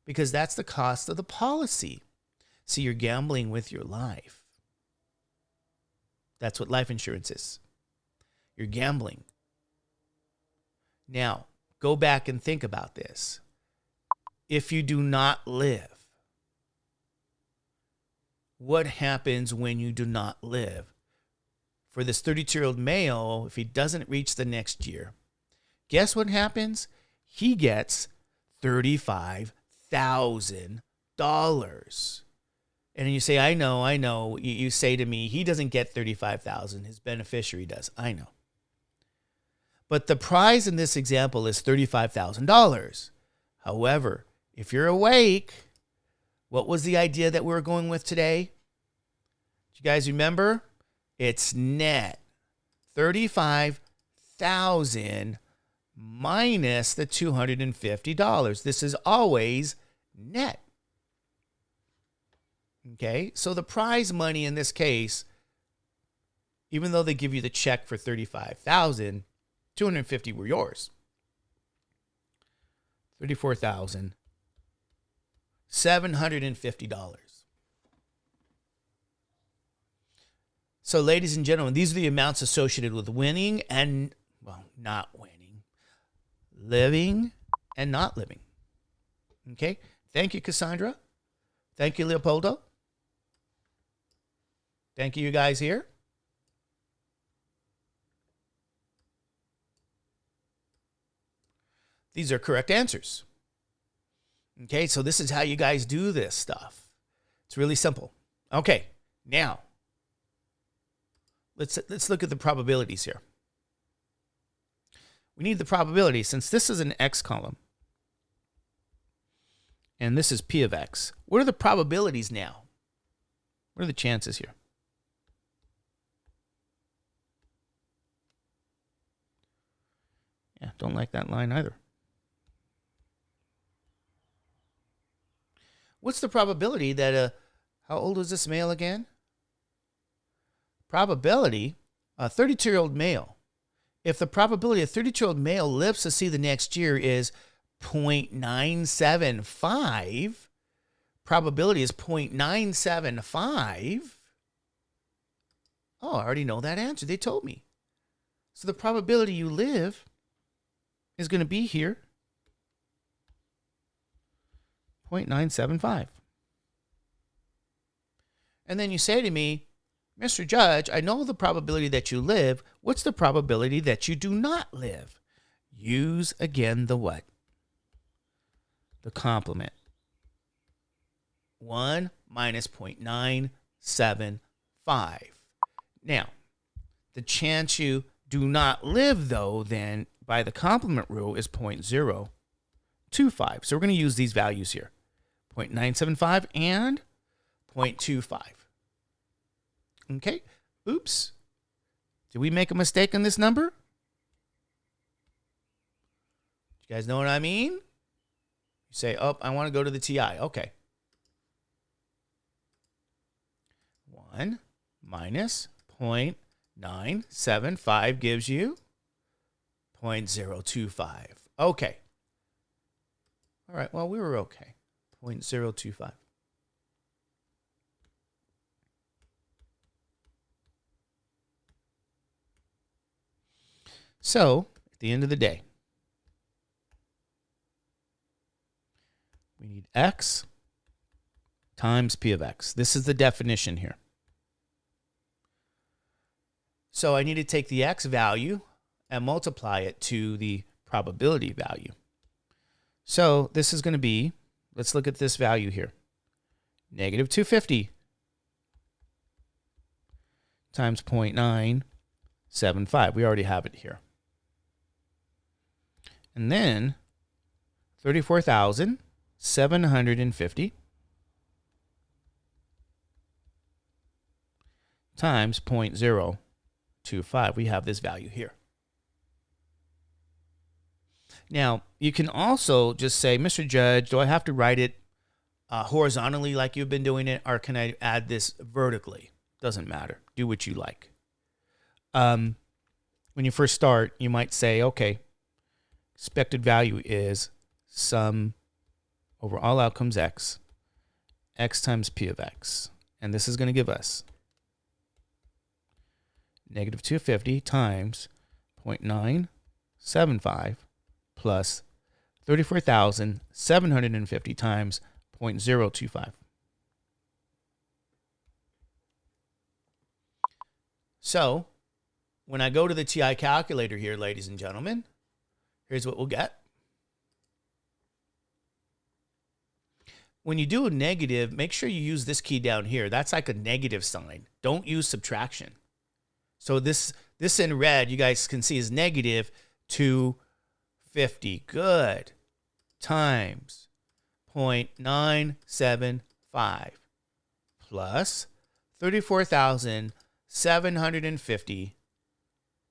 Because that's the cost of the policy. So you're gambling with your life. That's what life insurance is. You're gambling. Now, go back and think about this. If you do not live, what happens when you do not live? For this 32-year-old male, if he doesn't reach the next year, guess what happens? He gets $35,000. And you say, I know. You say to me, he doesn't get $35,000. His beneficiary does. I know. But the prize in this example is $35,000. However, if you're awake, what was the idea that we were going with today? Do you guys remember? It's net. 35,000 minus the $250. This is always net. Okay, so the prize money in this case, even though they give you the check for $35,000, $250 were yours. $34,750. So, ladies and gentlemen, these are the amounts associated with winning and, well, not winning, living and not living. Okay? Thank you, Cassandra. Thank you, Leopoldo. Thank you guys here. These are correct answers. Okay, so this is how you guys do this stuff. It's really simple. Okay, now let's look at the probabilities here. We need the probability since this is an X column and this is P of X. What are the probabilities now? What are the chances here? Yeah, don't like that line either. What's the probability that how old is this male again? Probability, a 32-year-old male. If the probability a 32-year-old male lives to see the next year is 0.975, probability is 0.975. Oh, I already know that answer. They told me. So the probability you live is going to be here, 0.975. And then you say to me, Mr. Judge, I know the probability that you live. What's the probability that you do not live? Use again the what? The complement. 1 minus 0.975. Now, the chance you do not live, though, then, by the complement rule is 0.025. So we're going to use these values here. 0.975 and 0.25. Okay. Oops. Did we make a mistake on this number? You guys know what I mean? You say, oh, I want to go to the TI. Okay. 1 minus 0.975 gives you 0.025. Okay. All right. Well, we were okay. 0.025. So, at the end of the day, we need X times P of X. This is the definition here. So I need to take the X value and multiply it to the probability value. So this is going to be, let's look at this value here. Negative 250 times 0.975. We already have it here. And then 34,750 times 0.025. We have this value here. Now, you can also just say, Mr. Judge, do I have to write it horizontally like you've been doing it, or can I add this vertically? Doesn't matter. Do what you like. When you first start, you might say, okay, expected value is sum over all outcomes X, X times P of X. And this is going to give us negative 250 times 0.975 plus 34,750 times 0.025. So when I go to the TI calculator here, ladies and gentlemen, here's what we'll get. When you do a negative, make sure you use this key down here. That's like a negative sign. Don't use subtraction. So this in red, you guys can see is negative. 250. Good. Times 0.975 plus 34,750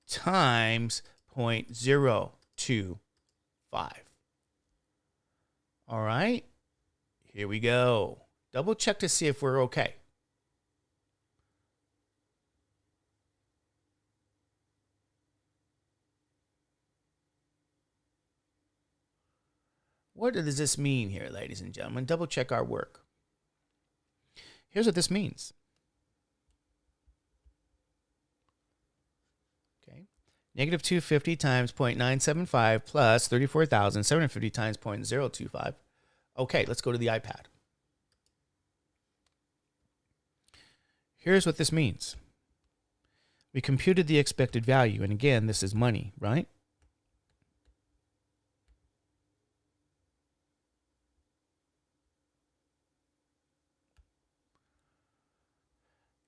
times 0.025. All right, here we go. Double check to see if we're okay. What does this mean here, ladies and gentlemen? Double check our work. Here's what this means. Okay. Negative 250 times 0.975 plus 34,750 times 0.025. Okay, let's go to the iPad. Here's what this means. We computed the expected value, and again, this is money, right?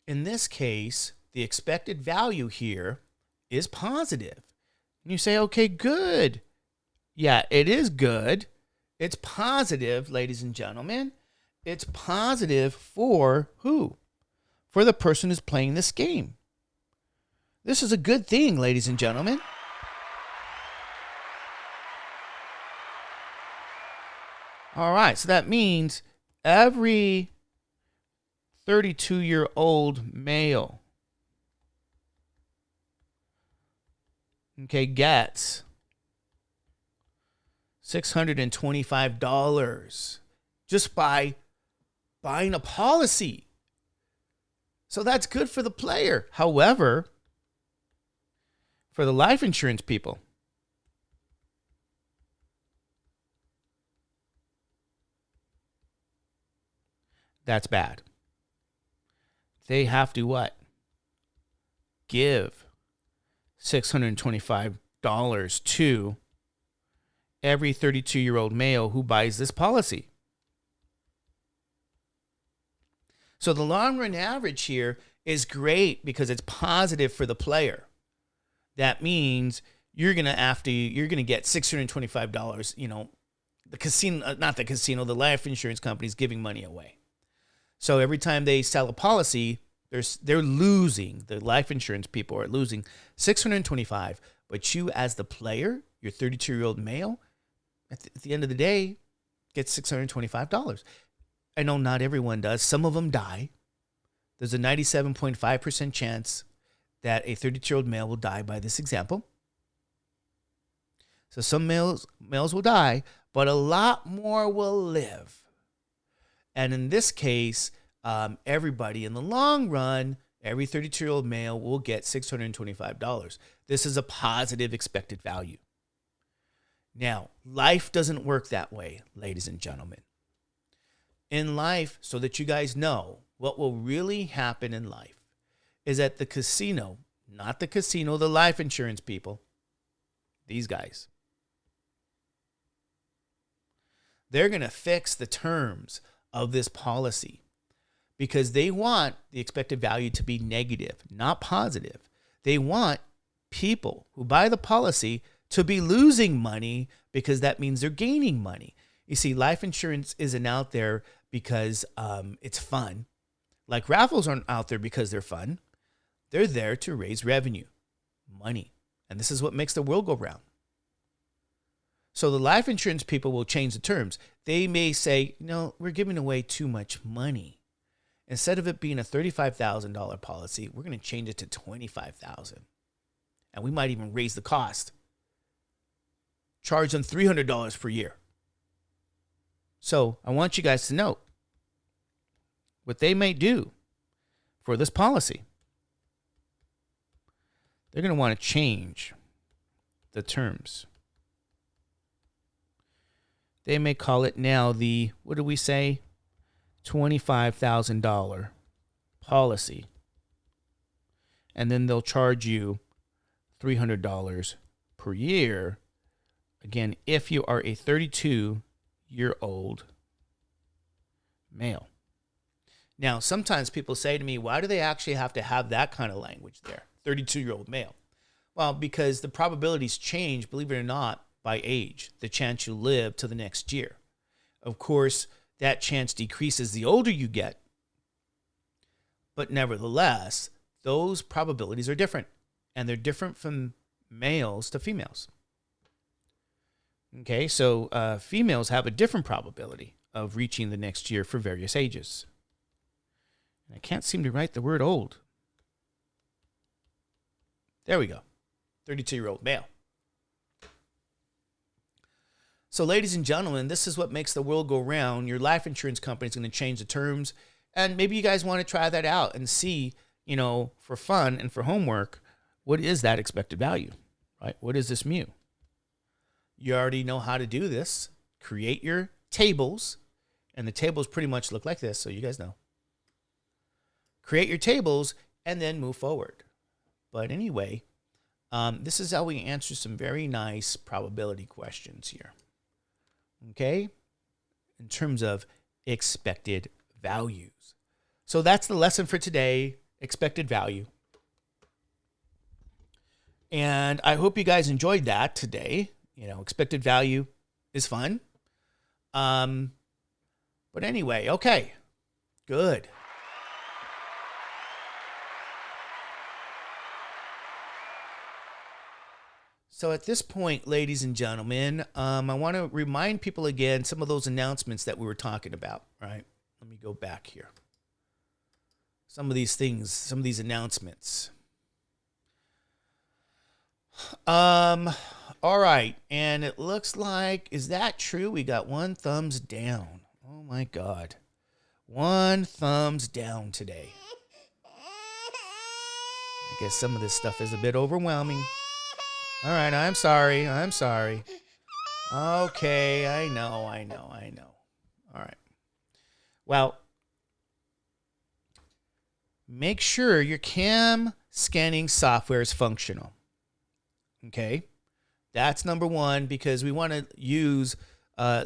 In this case, the expected value here is positive. And you say, okay, good. Yeah, it is good. It's positive, ladies and gentlemen. It's positive for who? For the person who's playing this game. This is a good thing, ladies and gentlemen. All right, so that means every 32-year-old male, okay, gets $625 just by buying a policy. So that's good for the player. However, for the life insurance people, that's bad. They have to what? Give $625 to every 32-year-old male who buys this policy. So the long run average here is great because it's positive for the player. That means you're going to get $625, the casino, not the casino, the life insurance company's giving money away. So every time they sell a policy, they're losing. The life insurance people are losing $625. But you, as the player, your 32-year-old male, at the end of the day, gets $625. I know not everyone does. Some of them die. There's a 97.5% chance that a 32-year-old male will die by this example. So some males will die, but a lot more will live. And in this case, everybody in the long run, every 32-year-old male will get $625. This is a positive expected value. Now, life doesn't work that way, ladies and gentlemen. In life, so that you guys know what will really happen in life, is at the casino, not the casino, the life insurance people, these guys, they're going to fix the terms of this policy because they want the expected value to be negative, not positive. They want people who buy the policy to be losing money because that means they're gaining money. You see, life insurance isn't out there because it's fun. Like raffles aren't out there because they're fun. They're there to raise revenue, money. And this is what makes the world go round. So the life insurance people will change the terms. They may say, no, we're giving away too much money. Instead of it being a $35,000 policy, we're going to change it to $25,000. And we might even raise the cost. Charge them $300 per year. So I want you guys to know what they may do for this policy. They're going to want to change the terms. They may call it now the, what do we say? $25,000 policy. And then they'll charge you $300 per year. Again, if you are a 32-year-old male. Now, sometimes people say to me, why do they actually have to have that kind of language there? 32-year-old male. Well, because the probabilities change, believe it or not, by age, the chance you live to the next year. Of course, that chance decreases the older you get, but nevertheless, those probabilities are different, and they're different from males to females. Okay, so females have a different probability of reaching the next year for various ages. And I can't seem to write the word old. There we go. 32-year-old male. So, ladies and gentlemen, this is what makes the world go round. Your life insurance company is going to change the terms. And maybe you guys want to try that out and see, for fun and for homework, what is that expected value, right? What is this mu? You already know how to do this. Create your tables. And the tables pretty much look like this, so you guys know. Create your tables and then move forward. But anyway, this is how we answer some very nice probability questions here. Okay? In terms of expected values. So that's the lesson for today, expected value. And I hope you guys enjoyed that today. Expected value is fun. But anyway, okay. Good. So at this point, ladies and gentlemen, I want to remind people again some of those announcements that we were talking about, right? Let me go back here. Some of these things, some of these announcements. All right. And it looks like, is that true? We got one thumbs down. Oh my God. One thumbs down today. I guess some of this stuff is a bit overwhelming. All right, I'm sorry. Okay, I know. All right. Well, make sure your cam scanning software is functional. Okay? That's number one, because we want to use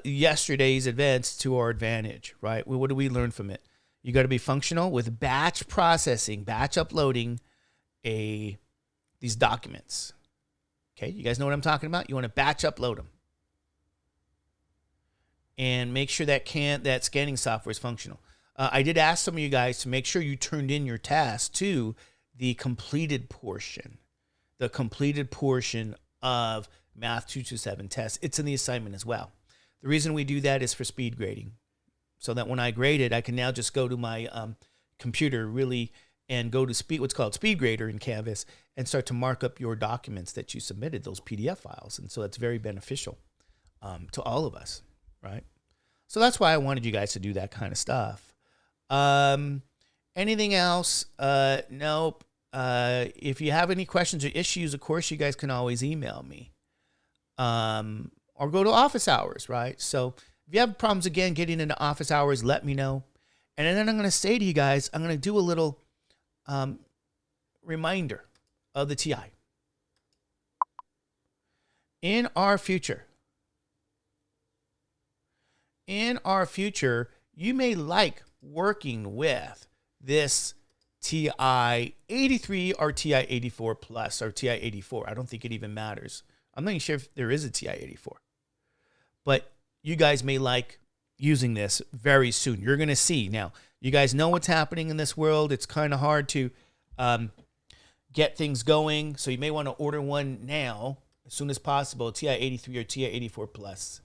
yesterday's events to our advantage, right? Well, what do we learn from it? You got to be functional with batch processing, batch uploading these documents. Okay, you guys know what I'm talking about? You want to batch upload them. And make sure that scanning software is functional. I did ask some of you guys to make sure you turned in your task to the completed portion. The completed portion of Math 227 test. It's in the assignment as well. The reason we do that is for speed grading. So that when I grade it, I can now just go to my computer and go to what's called Speed Grader in Canvas, and start to mark up your documents that you submitted, those PDF files. And so that's very beneficial to all of us, right? So that's why I wanted you guys to do that kind of stuff. Anything else? Nope. If you have any questions or issues, of course, you guys can always email me or go to office hours, right? So if you have problems, again, getting into office hours, let me know. And then I'm going to say to you guys, I'm going to do a little reminder of the TI. In our future, you may like working with this TI 83 or TI 84 plus or TI 84. I don't think it even matters. I'm not even sure if there is a TI 84. But you guys may like using this very soon. You're going to see. Now, you guys know what's happening in this world. It's kind of hard to get things going. So you may want to order one now as soon as possible, TI 83 or TI 84 plus.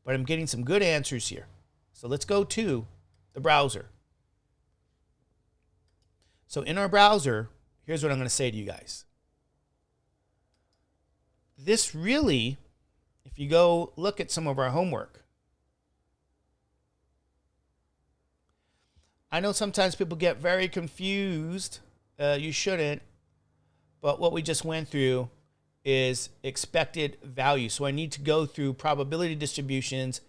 But I'm getting some good answers here. So let's go to the browser. So in our browser, here's what I'm going to say to you guys. This really, if you go look at some of our homework, I know sometimes people get very confused. You shouldn't. But what we just went through is expected value. So I need to go through probability distributions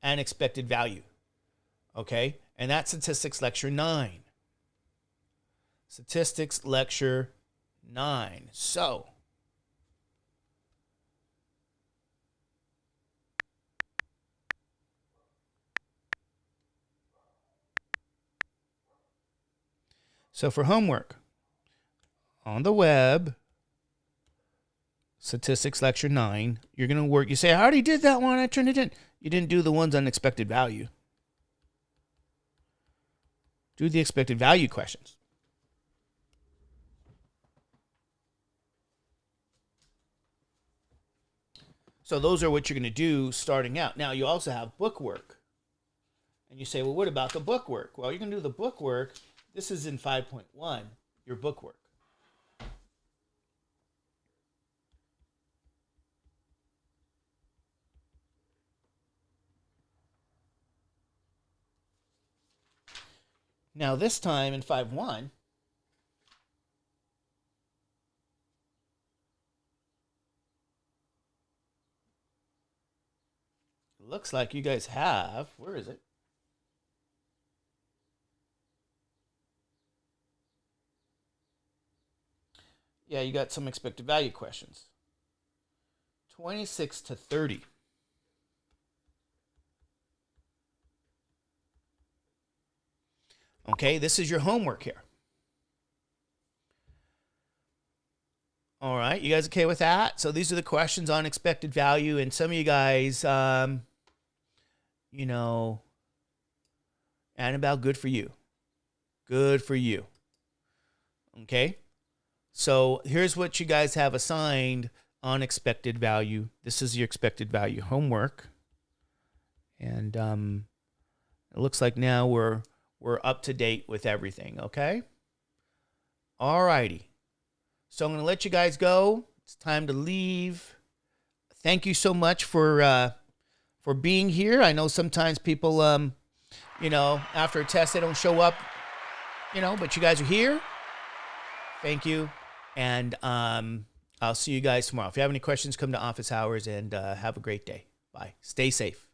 and expected value. Okay? And that's Statistics Lecture 9. Statistics Lecture 9. So for homework, on the web, Statistics Lecture 9. You're going to work. You say, I already did that one. I turned it in. You didn't do the ones on expected value. Do the expected value questions. So those are what you're going to do starting out. Now, you also have book work. And you say, well, what about the book work? Well, you're going to do the book work. This is in 5.1, your book work. Now, this time in 5.1, looks like you guys have, where is it? Yeah, you got some expected value questions. 26 to 30. Okay, this is your homework here. All right, you guys okay with that? So these are the questions on expected value, and some of you guys, you know, Annabelle, good for you. Good for you. Okay, so here's what you guys have assigned on expected value. This is your expected value homework, and it looks like now we're up to date with everything. Okay. All righty. So I'm going to let you guys go. It's time to leave. Thank you so much for being here. I know sometimes people, you know, after a test they don't show up, you know, but you guys are here. Thank you, and I'll see you guys tomorrow. If you have any questions, come to office hours, and have a great day. Bye. Stay safe.